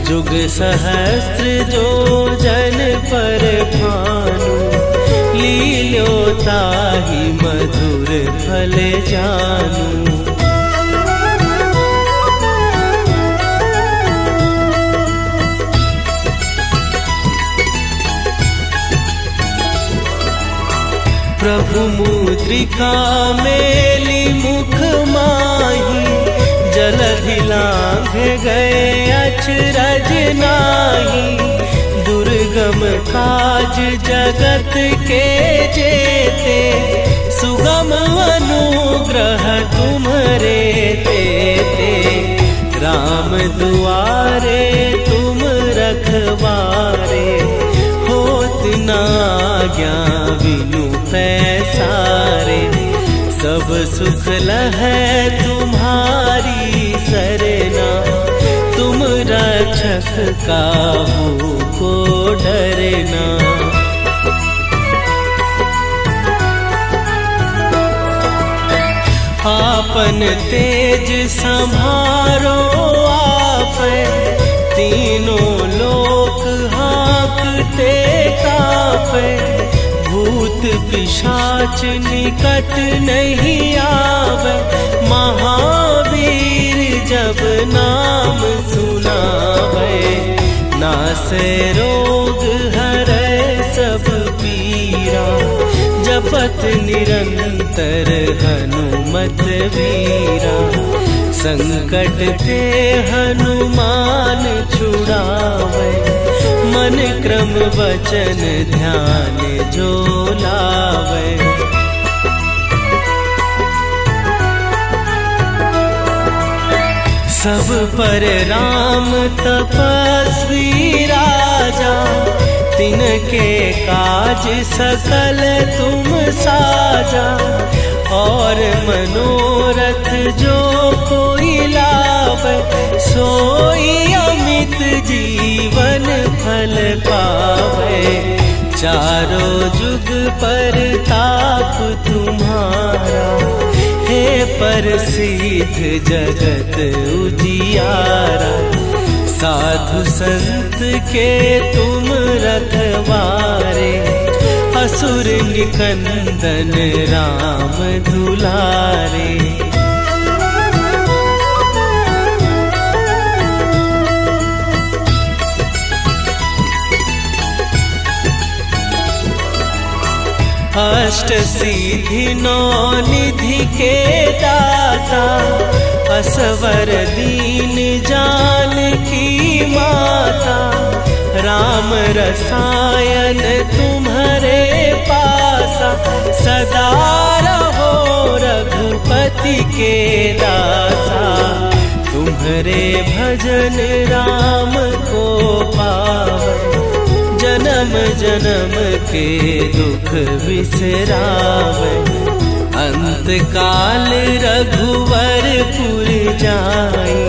जुग सहस्त्र जो जन पर भानु। लील्यो ताहि मधुर फल जानू। प्रभु मुद्रिका मेली मुख माही। जलधि लांघ गए अचरज नाही। दुर्गम काज जगत के जेते। सुगम अनुग्रह तुम्हरे तेते। राम दुआरे तुम रखवारे। होत न आज्ञा बिनु पैसारे। सब सुख लहै तुम्हारी रक्षक काहू को डरना। आपन तेज संभारो आप, तीनों लोक हाँकते कापे। भूत पिशाच निकट नहीं आवे, महावीर जब नाम सुनावे। नासे रोग हरै सब पीरा, जपत निरंतर हनुमत वीरा। संकट ते हनुमान छुड़ावे, मन क्रम वचन ध्यान जो लावे। सब पर राम तपस्वी राजा, तिनके काज सकल तुम साजा। और मनोरथ जो कोई लावे, सोई अमित जीवन फल पावे। चारों जुग पर ताप तुम्हारा, हे प्रसिद्ध जगत उजियारा। साधु संत के तुम रखवारे, असुर निकंदन राम दुलारे। अष्ट सिद्धि नौ निधि के दाता, असवर दीन जानकी माता। राम रसायन तुम्हारे पासा, सदा रहो रघुपति के दासा। तुम्हारे भजन राम को पावे, जन्म जन्म के दुख बिसरावे। अंत काल रघुवरपुर जाई,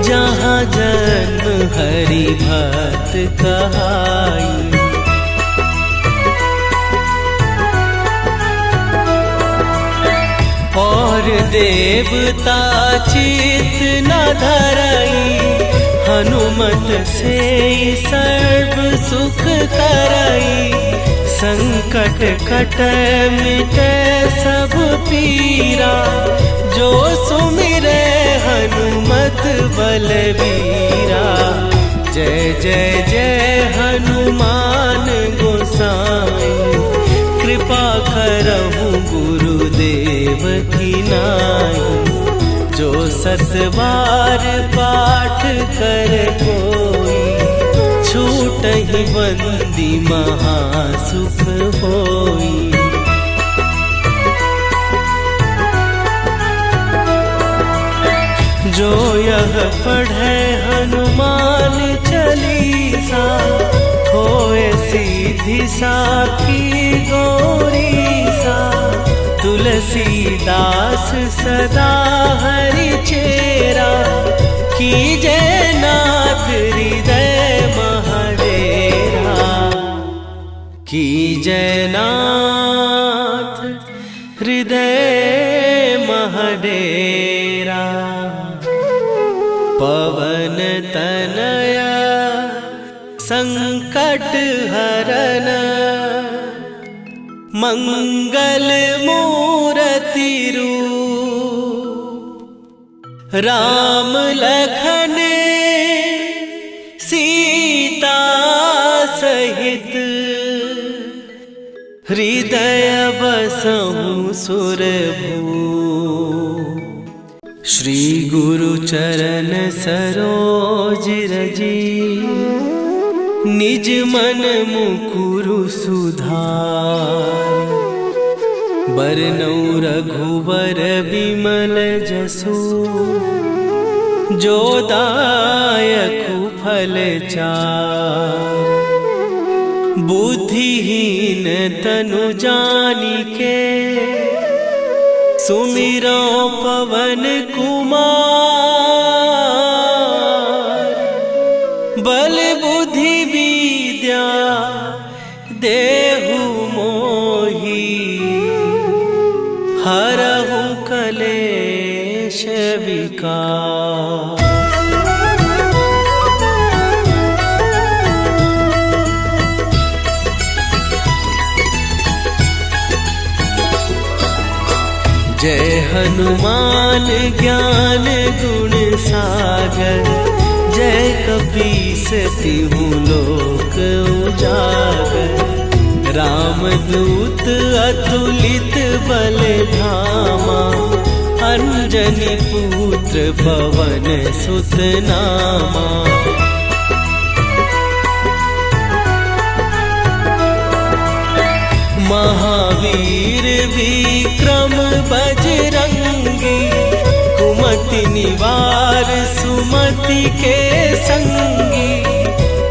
जहाँ जन्म हरि भक्त कहाई। और देवता चित न धरई, हनुमत से सर्व सुख करई। संकट कट मिटे सब पीरा, जो सुमिरे हनुमत बलबीरा। जय जय जय हनुमान गोसाई, कृपा करहु गुरुदेव की नाई। जो सत बार पाठ कर कोई, छूटहि बंदी महासुख होई। जो यह पढ़े हनुमान चालीसा, होए सीधी साखी गौरीसा। तुलसीदास सदा हरि चेरा, कीजय नाथ हृदय महडेरा। कीजय नाथ हृदय महडेरा। पवन तनया संकट हरन, मंगल मूर्ति रूप। राम लखन सीता सहित, हृदय बसहु सुरभूप। श्री गुरु चरण सरोज रजी, निज मन मुकुरु सुधार। बरनउँ रघुबर बिमल जसु, जो दायकु फल चार। बुद्धिहीन तनु जानिके, सुमिरो पवन कुमार। विकार। जय हनुमान ज्ञान गुण सागर, जय कपीस तिहु लोक उजागर। रामदूत अतुलित बल धामा, अंजनी पुत्र पवन सुत नामा। महावीर विक्रम बजरंगी, कुमति निवार सुमति के संगी।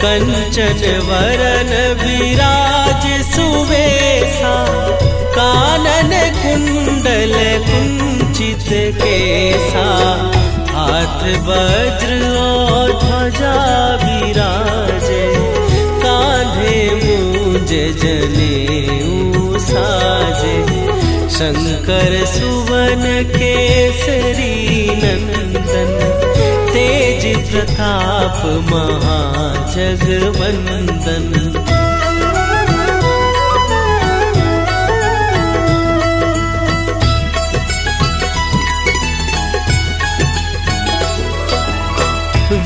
कंचन वरन विराज सुवेशा, कानन कुंडल कुंचित केसा। हाथ वज्र और ध्वजा विराजे, कांधे मूंज जनेऊ साजे। शंकर सुवन केसरी नंदन, तेज प्रताप महाजगवंदन।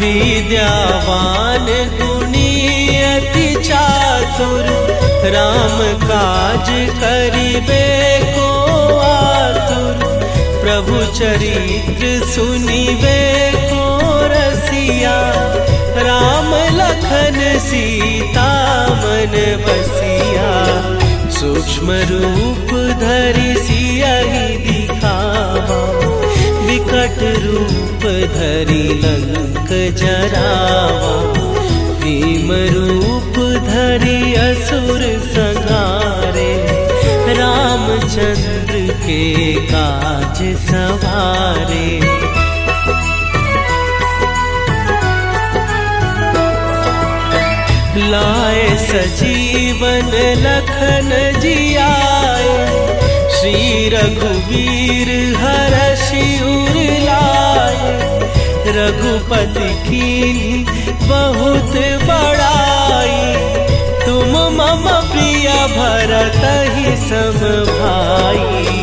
विद्यावान गुणी अति चातुर, राम काज करिबे को आतुर। प्रभु चरित्र सुनिबे को रसिया, राम लखन सीता मन बसिया। सूक्ष्म रूप धरि सियहि दिखावा, विकट रूप धरि लंक जरावा। भीम रूप धरि असुर संहारे, रामचंद्र के काज सवारे। लाए सजीवन लखन जियाए, श्री रघुवीर हरषि उर लाए। रघुपति कीन्ही बहुत बड़ाई, तुम मम प्रिय भरतहि सम भाई।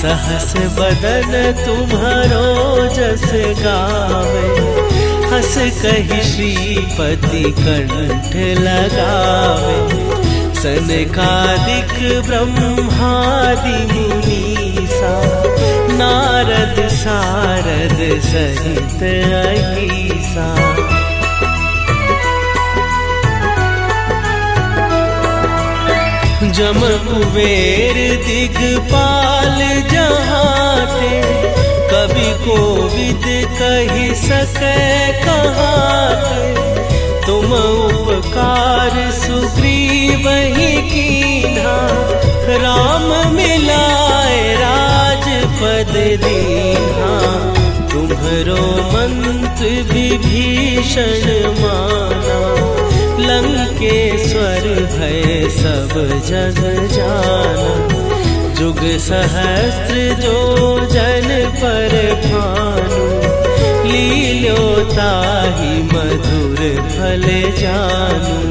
सहस बदन तुम्हरो जस गावे, हस कहि श्रीपति कंठ लगावे। सनकादिक ब्रह्मादि मुनीसा, नारद सारद सहित अहीसा। जम कुबेर दिगपाल जहाते, कवि कोविद कहि सकै कहाते। तुम उपकार सुग्रीवहि कीन्हा, राम मिलाए राजपद दीन्हा। तुम्हरो मंत्र विभीषण माना, लंकेश्वर भय सब जग जाना। जुग सहस्त्र जो जन पर भानु, लील्योताहि मधुर फल जानू।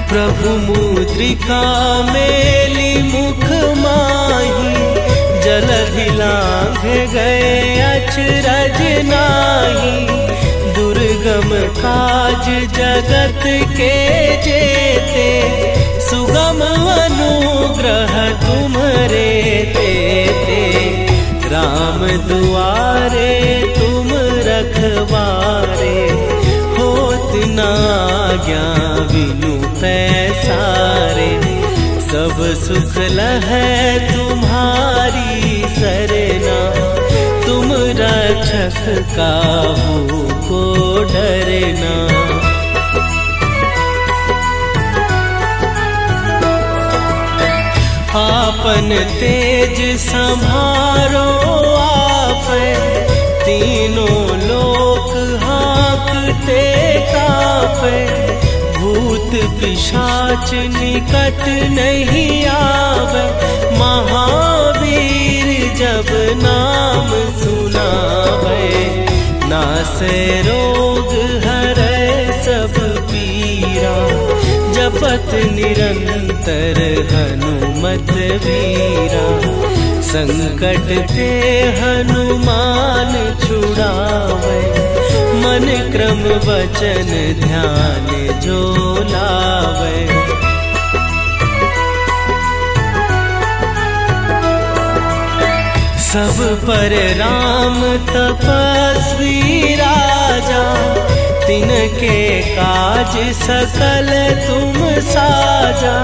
प्रभु मुद्रिका मेली मुख माही, जलधि लांघ गए अचरज नाही। दुर्गम काज जगत के जेते, सुगम अनुग्रह तुम्हरे तेते। राम दुआरे तुम रखवारे, होत न आज्ञा बिनु पैसारे। सब सुख लहै तुम्हारी सरना, तुम रक्षक काहू को डरना। आप आपन तेज संभारो आपे, तीनों लोक हाँकते कापे। भूत पिशाच निकट नहीं आवे, महावीर जब नाम सुनावे। नासे रोग हरै सब पीरा, जपत निरंतर हनुमत वीरा। संकट ते हनुमान छुड़ावे, मन क्रम वचन ध्यान जो लावे। सब पर राम तपस्वी राजा, तिनके काज सकल तुम साजा।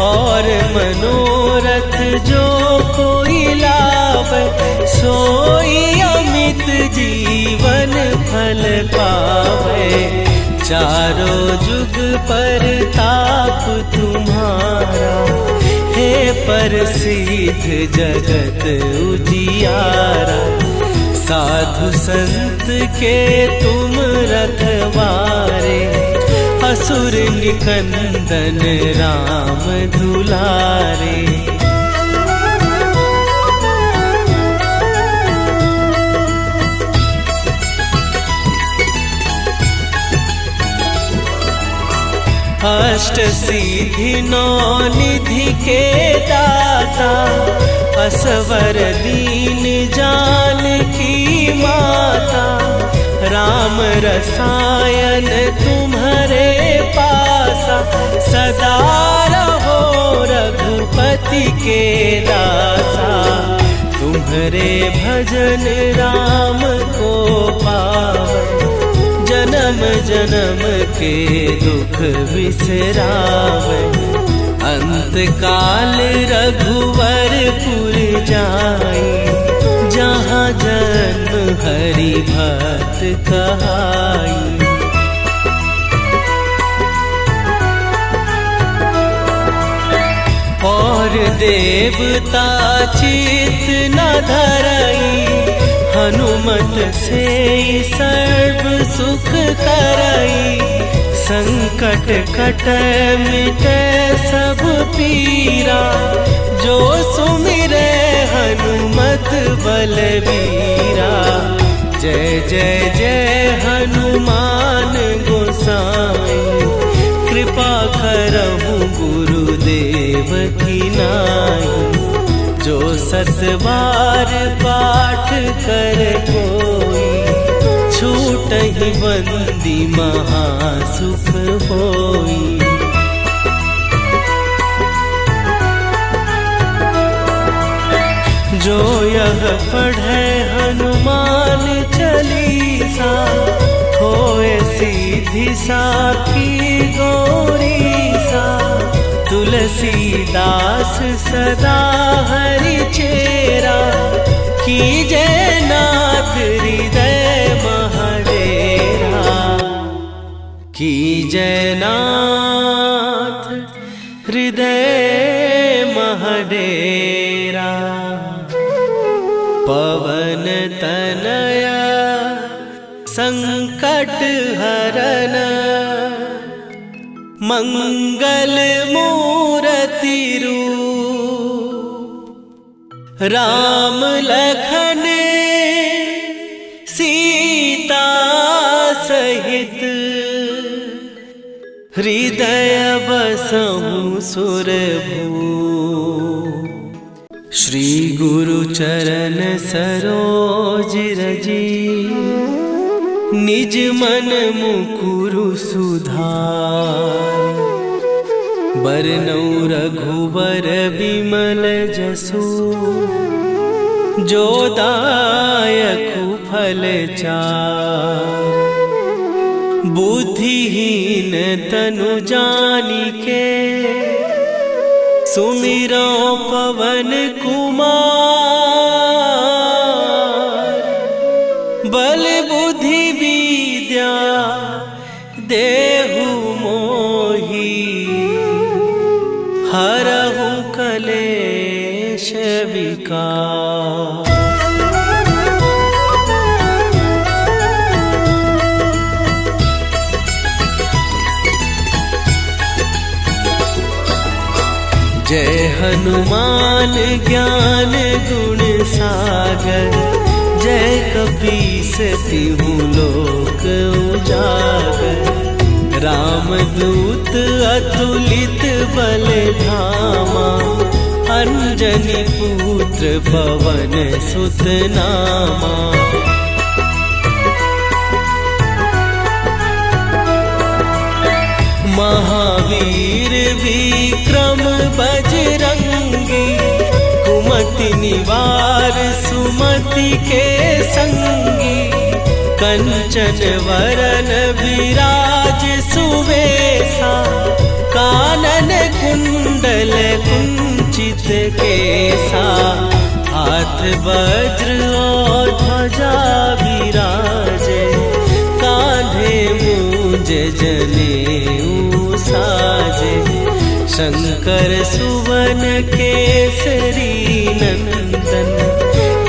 और मनोरथ जो कोई लावे, सोई अमित जीवन फल पावे। चारों जुग पर ताप तुम्हारा, हे प्रसिद्ध जगत उजियारा। साधु संत के तुम रखवारे, असुर निकंदन राम दुलारे। अष्ट सिद्धि नौ निधि के दाता, असवर दीन जानकी माता। राम रसायन तुम्हारे पासा, सदा रहो रघुपति के दासा। तुम्हारे भजन राम को पावे, जन्म जन्म के दुख बिसरावे। अंत काल रघुवरपुर जाई, जहाँ जन्म हरि भक्त कहाई। और देवता चित न धरई, हनुमत से सर्व सुख करई। संकट कट मिटे सब पीरा, जो सुमिरे हनुमत बलबीरा। जय जय जय हनुमान गोसाई, कृपा करहु गुरुदेव की नाई। जो सत बार पाठ कर कोई, छूटहि बंदी महासुख होई। जो यह पढ़े हनुमान चालीसा, होए सीधी साखी गौरीसा। तुलसीदास सदा हरि चेरा, कीजे नाथ हृदय महडेरा। कीजे नाथ हृदय महडेरा। पवन तनया संकट हरन, मंगल मूर्ति रूप। राम लखन सीता सहित, हृदय बसहु सुरभूप। श्री गुरु चरण सरोज रजी, निज मन मुकुरु सुधार। बरनउँ रघुबर बिमल जसु, जो दायकु फल चार। बुद्धिहीन तनु जानिके, सुमिरो पवन कुमार। बल बुद्धि विद्या देहु मोहि, हरहु कलेश क्लेश विकार। जय हनुमान ज्ञान गुण सागर, जय कपीस तिहु लोक उजागर। रामदूत अतुलित बल धामा, अंजनी पुत्र पवन सुत नामा। महावीर विक्रम बजरंगी, कुमति निवार सुमति के संगी। कंचन वरन विराज सुवेशा, कानन कुंडल कुंचित केसा। हाथ वज्र और ध्वजा विराजे, कांधे मूंज जनेऊ साजे। शंकर सुवन केसरी नंदन,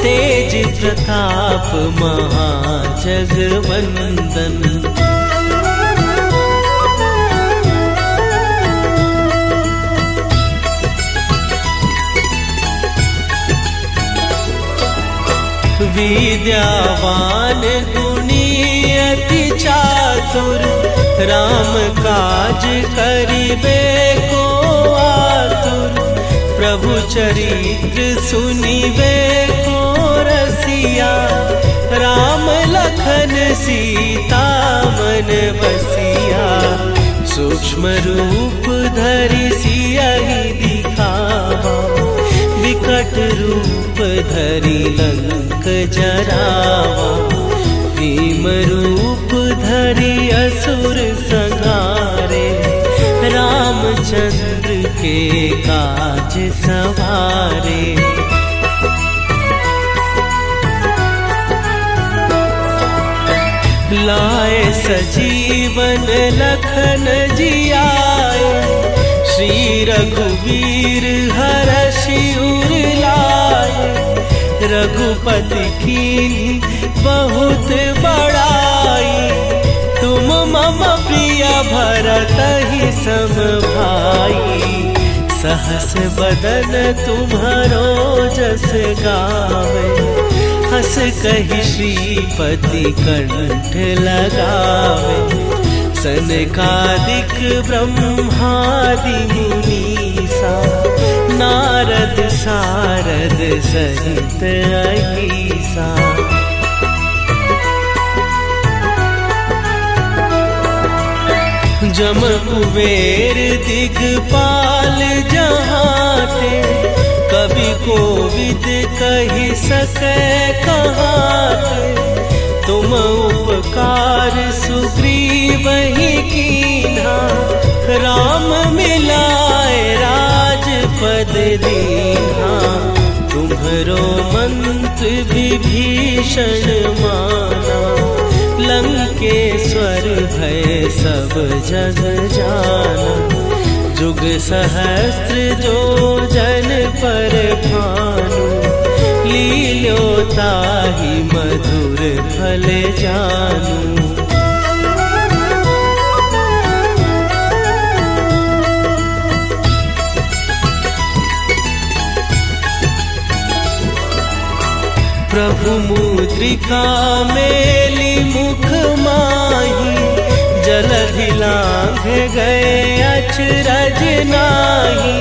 तेज प्रताप महाजगवंदन। विद्यावान गुणी अति चातुर, राम काज करिबे को आतुर। प्रभु चरित्र सुनिबे को रसिया, राम लखन सीता मन बसिया। सूक्ष्म रूप धरि सियहि दिखावा, विकट रूप धरि लंक जरावा। भीम रूप धरि असुर संहारे, रामचंद्र के काज सवारे। लाए सजीवन लखन जियाए, श्री रघुवीर हरषि उर लाए। रघुपति कीन्ही बहुत बड़ाई, तुम मम प्रिय भरतहि सम भाई। सहस बदन तुम्हरो जस गावे, हस कहि श्रीपति कंठ लगावे। सनकादिक ब्रह्मादि मुनीसा, नारद सारद सहित अहिसा। जम कुबेर दिगपाल जहाते, कवि कोविद कहि सकै कहाते। तुम उपकार सुग्रीवहि कीन्हा, राम मिलाए राजपद दीन्हा। तुम्हरो मंत्र विभीषण माना, लंकेश्वर भय सब जग जाना। जुग सहस्त्र जो जन पर भानु, लील्योताहि मधुर फल जानू। प्रभु मुद्रिका मेली मुख माही, जलधि लांघ गए अचरज नाही।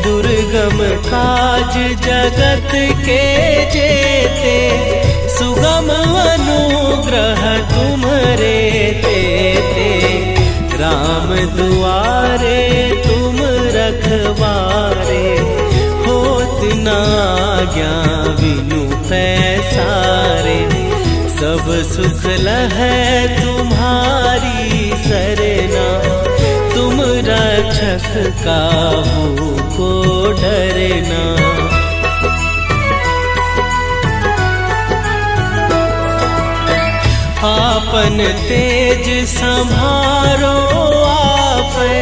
दुर्गम काज जगत के जेते, सुगम अनुग्रह तुम्हरे तेते। राम दुआरे तुम रखवारे, होत न आज्ञा बिनु पैसारे। सब सुख लहै तुम्हारी सरना, तुम रक्षक काहू को डरना। आपन तेज संभारो आपै,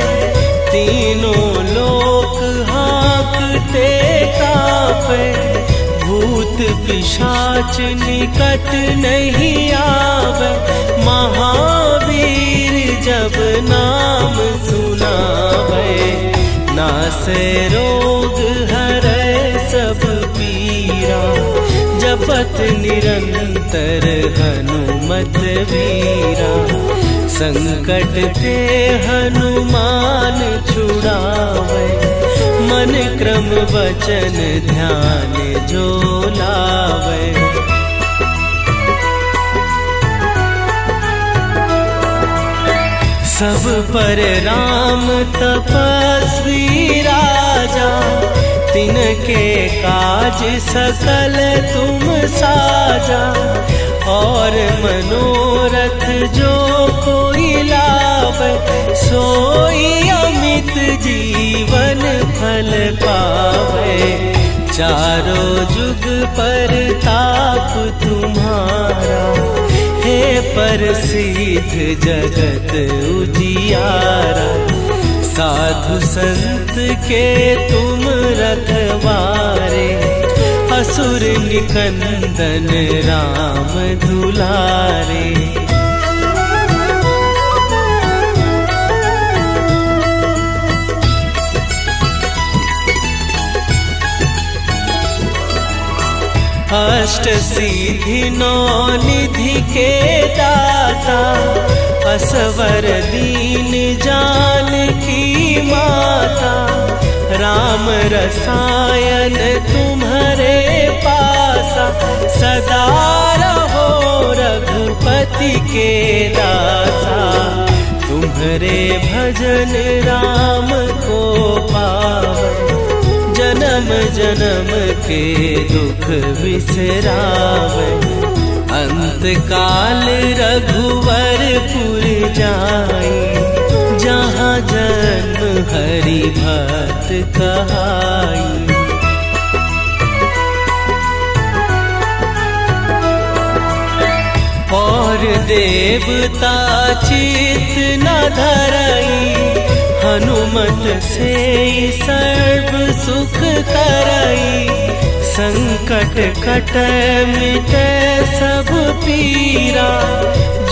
तीनों लोक हाँकते काँपै। पावे, भूत पिशाच निकट नहीं आवे। महावीर जब नाम सुनावे, नासे रोग हरै सब पीरा। जपत निरंतर हनुमत वीरा, संकट ते हनुमान छुड़ावे। मन क्रम वचन ध्यान जो लावे। सब पर राम तपस्वी राजा, तिनके काज सकल तुम साजा। और मनोरथ जो कोई लावे, सोई अमित जीवन फल पावे। चारों जुग पर ताप तुम्हारा, हे प्रसिद्ध जगत उजियारा। साधु संत के तुम रखवारे, असुर निकंदन राम दुलारे। अष्ट सिद्धि नौ निधि के दाता, असवर दीन जानकी माता। राम रसायन तुम्हारे पासा, सदा रहो रघुपति के दासा। तुम्हारे भजन राम को पावे, जन्म जन्म के दुख बिसरावे। अंत काल रघुवरपुर जाई, जहाँ जन्म हरि भक्त कहाई। और देवता चित न धरई, हनुमत से सर्व सुख करई। संकट कटै मिटै सब पीरा,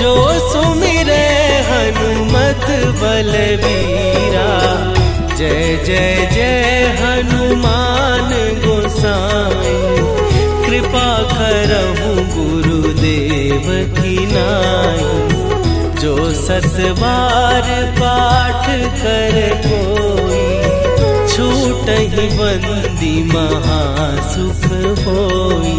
जो सुमिरै हनुमत बलवीरा। जय जय जय हनुमान गोसाई, कृपा करहु गुरुदेव की नाई। जो सत बार पाठ कर कोई, छूटहि बंदी महासुख होई।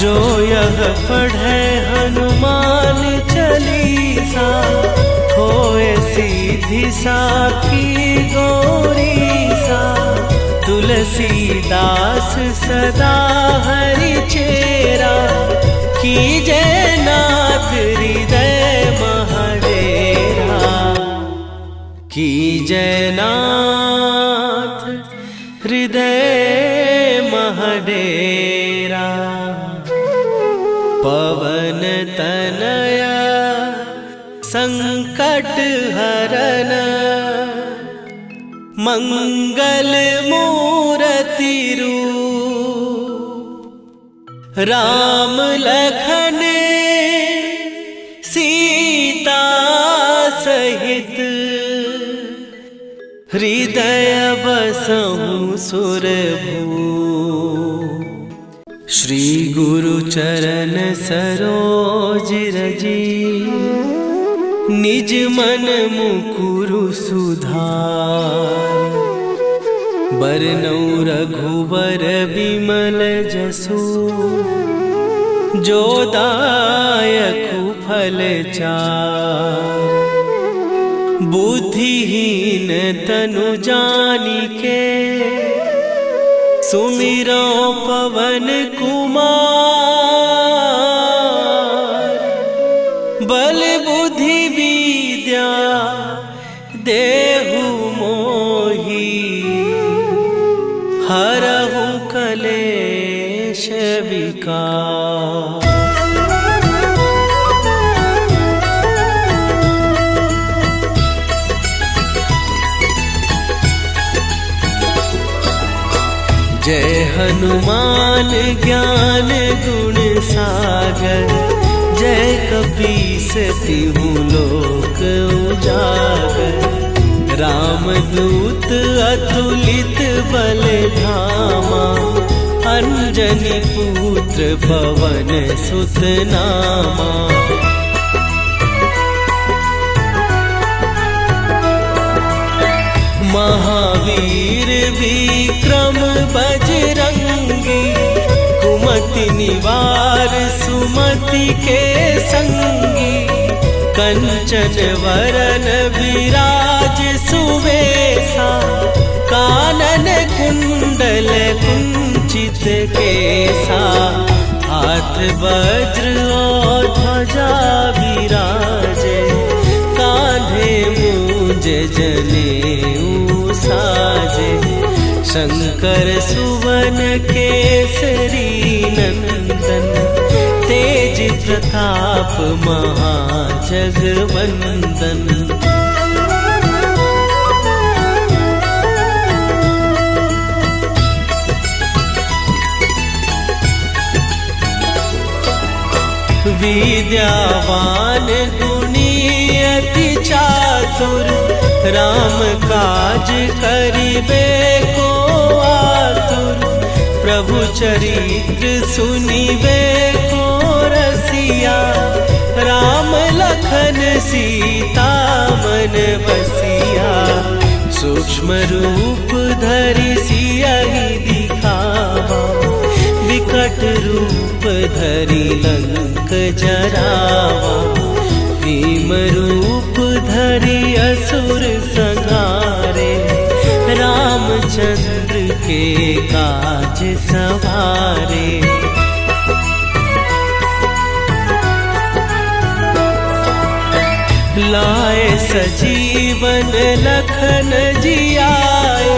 जो यह पढ़े हनुमान चालीसा, होए सीधी साखी गौरीसा। तुलसीदास सदा हरि चेरा, कीजय नाथ हृदय महडेरा। कीजय नाथ हृदय महडेरा। पवन तनया संकट हरन, मंगल मूर्ति रूप। राम लखन सीता सहित, हृदय बसहु सुरभूप। श्री गुरु चरण सरोज रजी, निज मन मुकुरु सुधार। बरनउँ रघुवर बिमल जसु, जो दायकु फल चार। बुद्धिहीन तनु जानिके, सुमिरो पवन कुमार। बल बुद्धि विद्या देहु मोहि, हरहु कलेश विकार। हनुमान ज्ञान गुण सागर, जय कपीस तिहु लोक उजागर। रामदूत अतुलित बल धामा, अंजनी पुत्र पवन सुत नामा। महावीर विक्रम बजरंगी, कुमति निवार सुमति के संगी। कंचन वरन विराज सुवेशा, कानन कुंडल कुंचित केसा। हाथ वज्र और ध्वजा विराजे, कांधे मूंज जनेऊ साजे। शंकर सुवन केसरी नंदन, तेज प्रताप महाजगवंदन। विद्यावान गुणी अति चातुर, राम काज करिबे को आतुर। प्रभु चरित्र सुनिबे को रसिया, राम लखन सीता मन बसिया। सूक्ष्म रूप धरि सियहि दिखावा, विकट रूप धरि लंक जरावा। भीम रूप धरि असुर संहारे, रामचंद्र के काज सवारे। लाए सजीवन लखन जियाए,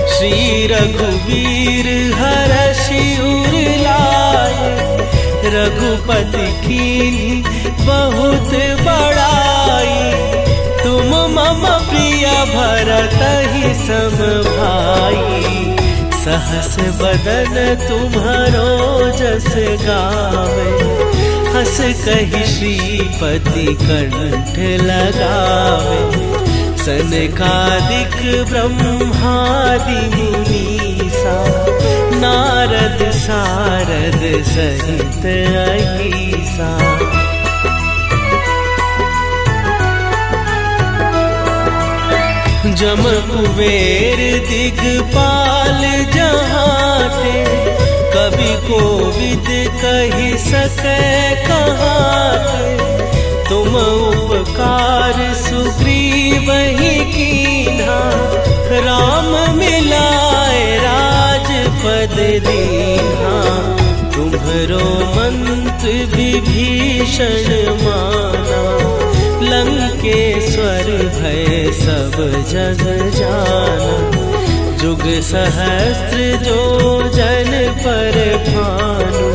श्री रघुवीर हरषि उर लाए। रघुपति कीन्ही बहुत बड़ाई, तुम मम प्रिय भरतहि सम भाई। सहस बदन तुम्हरो जस गावे, हस कहि श्रीपति कंठ लगावे। सनकादिक ब्रह्मादि मुनीसा, नारद सारद सहित अहीसा। जम कुबेर दिगपाल जहाते, कवि कोविद कहि सकै कहाते। तुम उपकार सुग्रीवहि कीन्हा, राम मिलाए राजपद दीन्हा। तुम्हरो मंत्र विभीषण माना, लंकेश्वर भय सब जग जाना। जुग सहस्त्र जो जन पर भानु,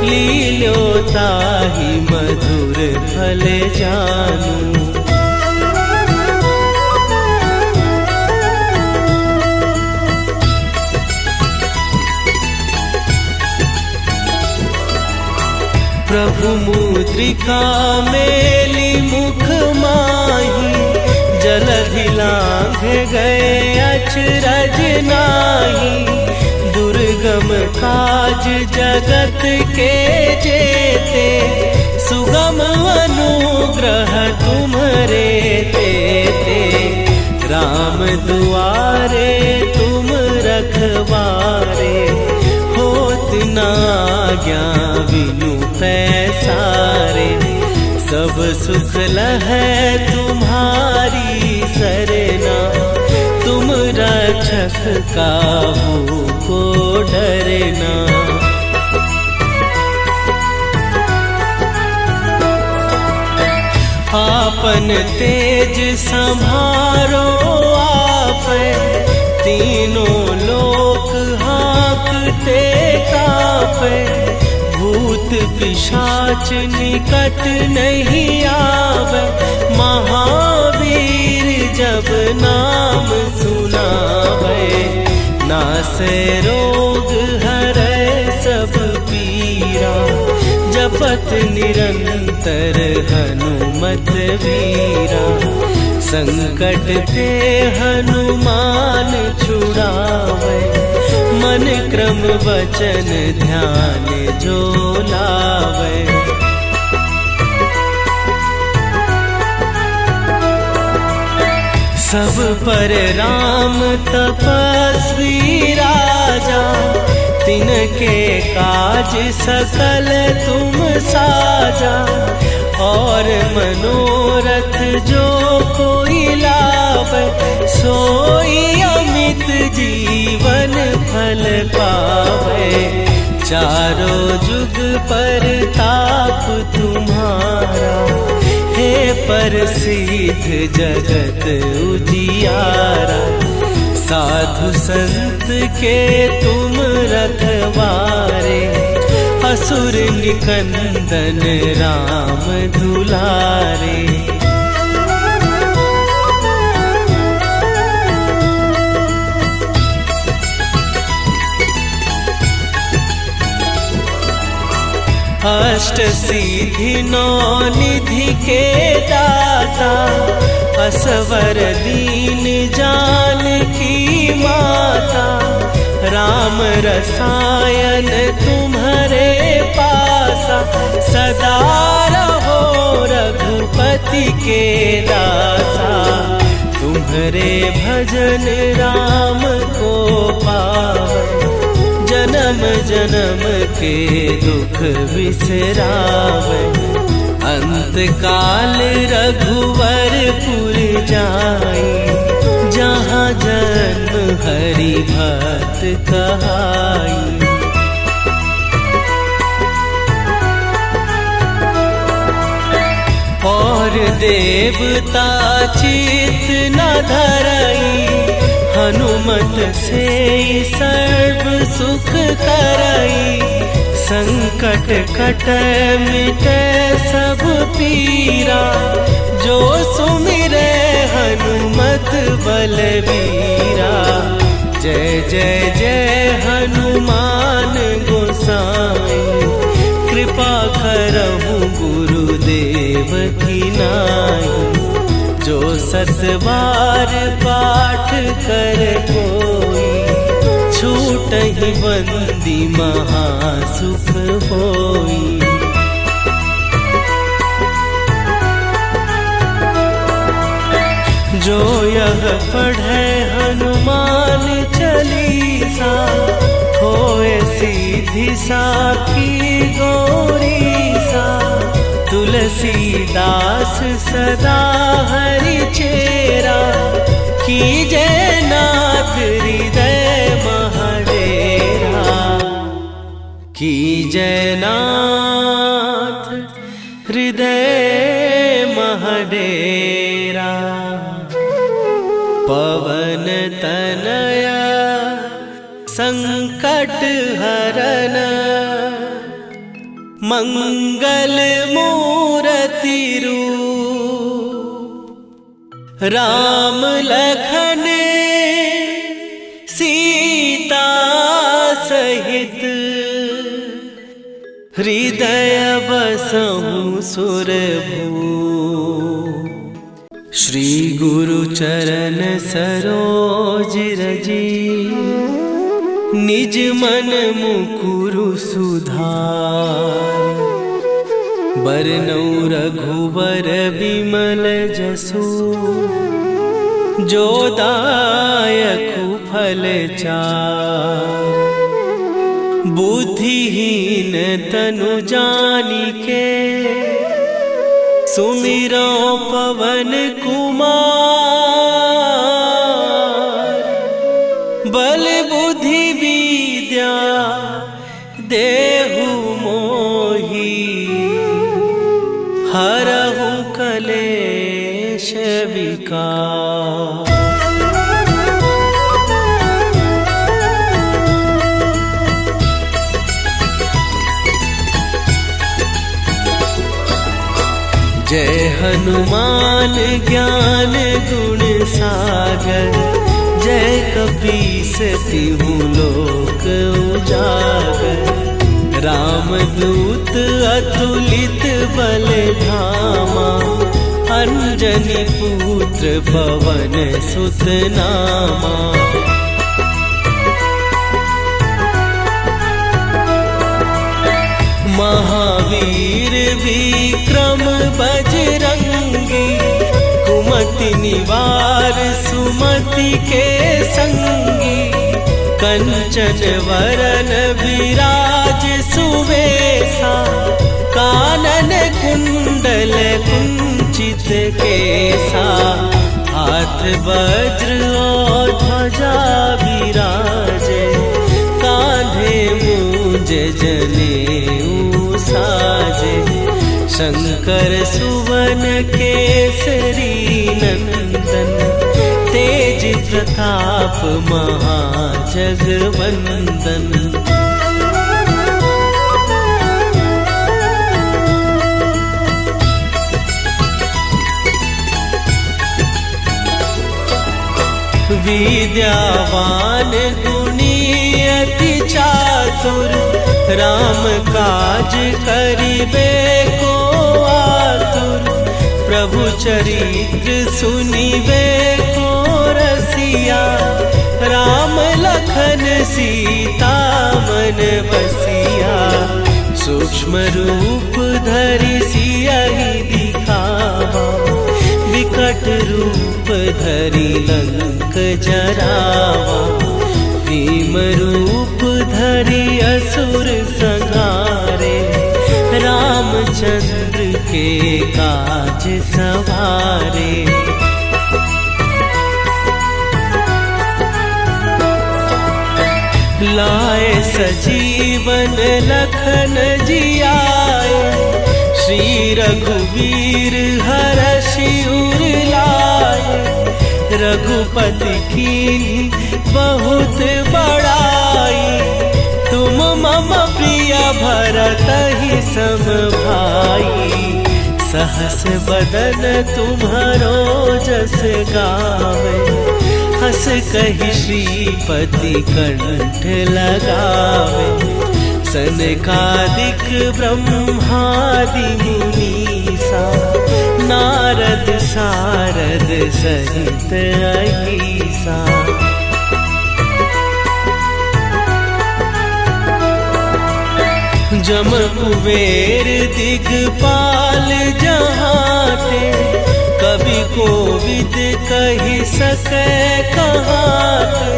लील्यो ताहि मधुर फल जानू। प्रभु मुद्रिका मेली मुख माही, जलधि लांघ गए अचरज नाही। दुर्गम काज जगत के जेते, सुगम अनुग्रह तुम्हरे तेते। राम दुआरे तुम रखवारे, होत न आज्ञा बिनु पैसारे। सब सुख लहै तुम्हारी सरना, तुम रक्षक काहू को डरना। आपन तेज संभारो आपै, तीनों लोक हाँकते कापै। भूत पिशाच निकट नहीं आवे, महावीर जब नाम सुनावे। नासे रोग हरै सब पीरा, जपत निरंतर हनुमत वीरा। संकट ते हनुमान छुड़ावे, मन क्रम वचन ध्यान जो लावे। सब पर राम तपस्वी राजा, तिनके काज सकल तुम साजा। और मनोरथ जो कोई लावे, सोई अमित जीवन फल पावे। चारों जुग पर ताप तुम्हारा, हे प्रसिद्ध जगत उजियारा। साधु संत के तुम रखवारे, असुर निकंदन राम दुलारे। अष्ट सिद्धि नौ निधि के दाता, असवर दीन जानकी माता। राम रसायन तुम्हारे पासा, सदा रहो रघुपति के दासा। तुम्हारे भजन राम को पावे, जन्म जन्म के दुख बिसरावे। अंत काल रघुवरपुर जाई, जहाँ जन्म हरि भक्त कहाई। और देवता चित न धरई, हनुमत से सर्व सुख करई। संकट कटै मिटै सब पीरा, जो सुमिरै हनुमत बलबीरा। जय जय जय हनुमान गोसाई, कृपा करहु गुरुदेव की नाई। जो सत बार पाठ कर कोई, छूटहि बंदी महासुख होई। जो यह पढ़े हनुमान चालीसा, होए सीधी साखी गौरीसा। तुलसीदास सदा हरि चेरा, कीजय नाथ हृदय महडेरा। कीजय नाथ हृदय महडेरा। पवन तनया संकट हरन, मंगल मूर्ति रूप। राम लखन सीता सहित, हृदय बसहु सुरभूप। श्री गुरु चरण सरोज रजी, निज मन मुकुरु सुधार। बरनउँ रघुवर विमल जसु, जो दायकु फल चार। बुद्धिहीन तनु जानिके, सुमिरो पवन कुमार। बल बुद्धि विद्या देहु मोहि, हरहु कलेश विकार। जय हनुमान ज्ञान गुण सागर, जय कपीस तिहु लोक उजागर। रामदूत अतुलित बल धामा, अंजनी पुत्र पवन सुत नामा। महावीर विक्रम बजरंगी, कुमति निवार सुमति के संगी। कंचन वरन विराज सुवेशा, कानन कुंडल कुंचित केसा। हाथ वज्र और ध्वजा विराजे, कांधे मूंज जनेऊ साजे। शंकर सुवन केसरी नंदन, तेज प्रताप महाजगवंदन। विद्यावान गुणी अति चातुर, राम काज करिबे को आतुर। प्रभु चरित्र सुनिबे को रसिया, राम लखन सीता मन बसिया। सूक्ष्म रूप धरि सियहि दिखावा, विकट रूप धरि लंक जरावा। भीम रूप धरि असुर संहारे, रामचंद्र के काज सवारे। लाए सजीवन लखन जियाए, श्री रघुवीर हरषि उर लाए। रघुपति कीन्ही बहुत बड़ाई, तुम मम प्रिय भरतहि सम भाई। सहस बदन तुम्हरो जस गावे, हस कहि श्रीपति कंठ लगावे। सनकादिक ब्रह्मादि मुनीसा, नारद सारद सहित अहिसा। जम कुबेर दिगपाल जहाते, कवि कोविद कहि सकै कहाते।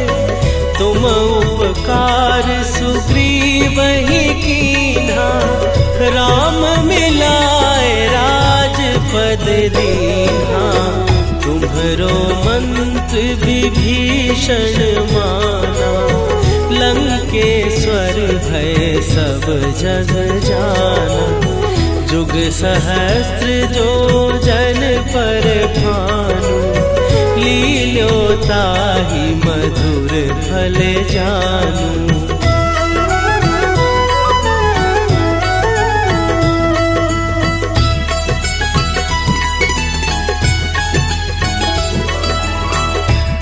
तुम उपकार सुग्रीवहि कीन्हा, राम मिलाए राजपद दीन्हा। तुम्हरो मंत्र विभीषण माना, लंकेश्वर भय सब जग जाना। जुग सहस्त्र जो जन पर भानु, लील्योताहि मधुर फल जानू।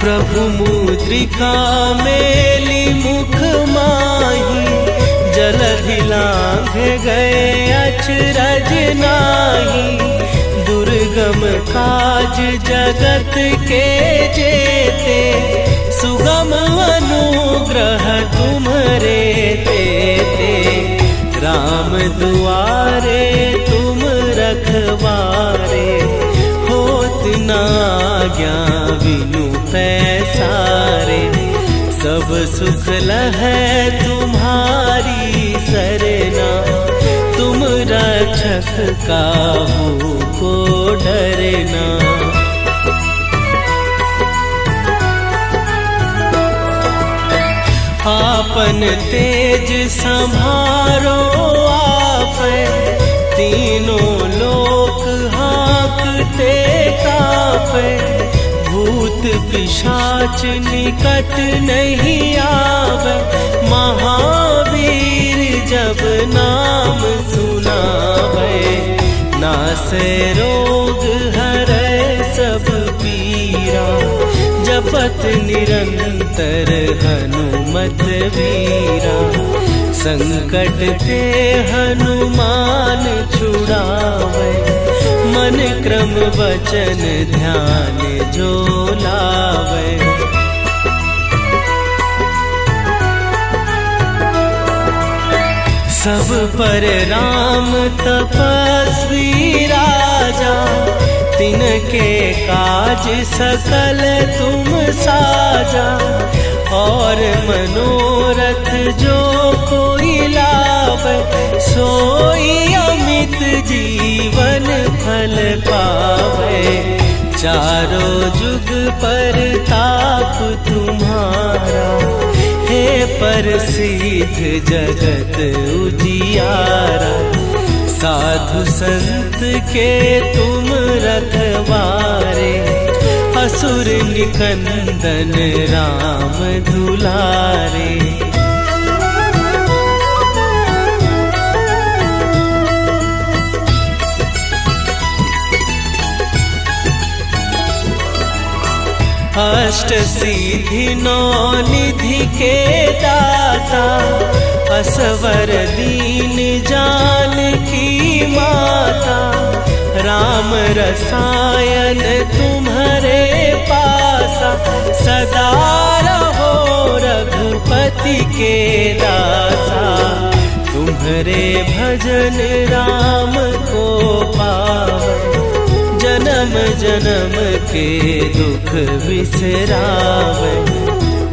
प्रभु मुद्रिका मेली मुख माही, जलधि लांघ गए अचरज नाही। दुर्गम काज जगत के जेते, सुगम अनुग्रह तुम्हरे तेते। राम दुआरे तुम रखवारे, होत न आज्ञा बिनु पैसारे। सब सुख लहै तुम्हारी सरना, तुम रक्षक काहू को डरना। आपन तेज संभारो आपै, तीनों लोक हाँकते कापै। भूत पिशाच निकट नहीं आवे, महावीर जब नाम सुनावे। नासै रोग हरै सब पीरा, जपत निरंतर हनुमत वीरा। संकट ते हनुमान छुड़ावे, मन क्रम वचन ध्यान जो लावे। सब पर राम तपस्वी राजा, तिनके काज सकल तुम साजा। और मनोरथ जो कोई लावे, सोई अमित जीवन फल पावे। चारों जुग पर ताप तुम्हारा, हे प्रसिद्ध जगत उजियारा। साधु संत के तुम रखवारे, असुर निकंदन राम दुलारे। अष्ट सिद्धि नौ निधि के दाता, असवर दीन जानकी माता। राम रसायन तुम्हारे पासा, सदा रहो रघुपति के दासा। तुम्हारे भजन राम को पावे, जन्म जन्म के दुख बिसरावे।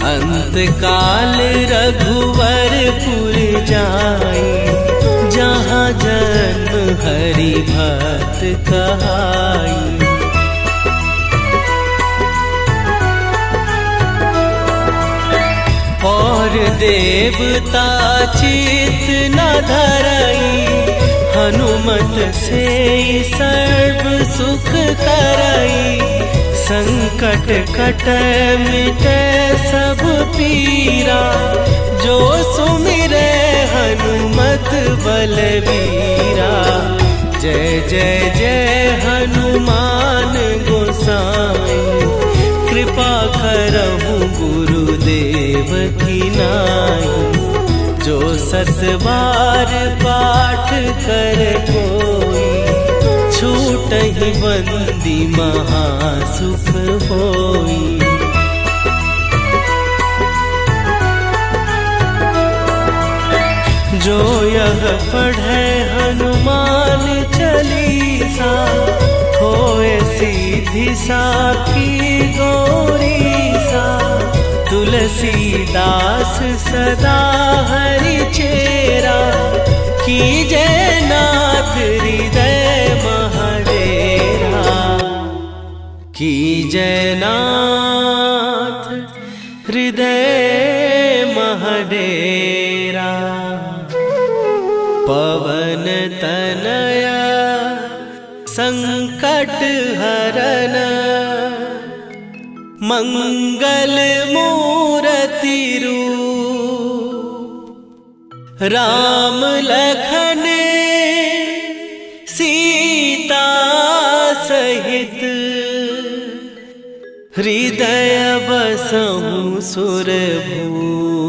अंत काल रघुवरपुर जाई, जहाँ जन्म हरि भक्त कहाई। और देवता चित न धरई, हनुमत से सर्व सुख करई। संकट कटे मिटे सब पीरा, जो सुमिरे हनुमत बलबीरा। जय जय जय हनुमान गोसाई, कृपा करहु गुरुदेव की नाई। जो सत बार पाठ कर कोई, छूटहि बंदी महासुख होई। जो यह पढ़े हनुमान चालीसा, होए सीधी साखी गौरीसा। तुलसीदास सदा हरि चेरा, कीजय नाथ हृदय महडेरा। कीजय नाथ हृदय महडेरा। पवन तनया संकट हरन, मंगल मूर्ति रूप। राम लखन सीता सहित, हृदय बसहु सुरभूप।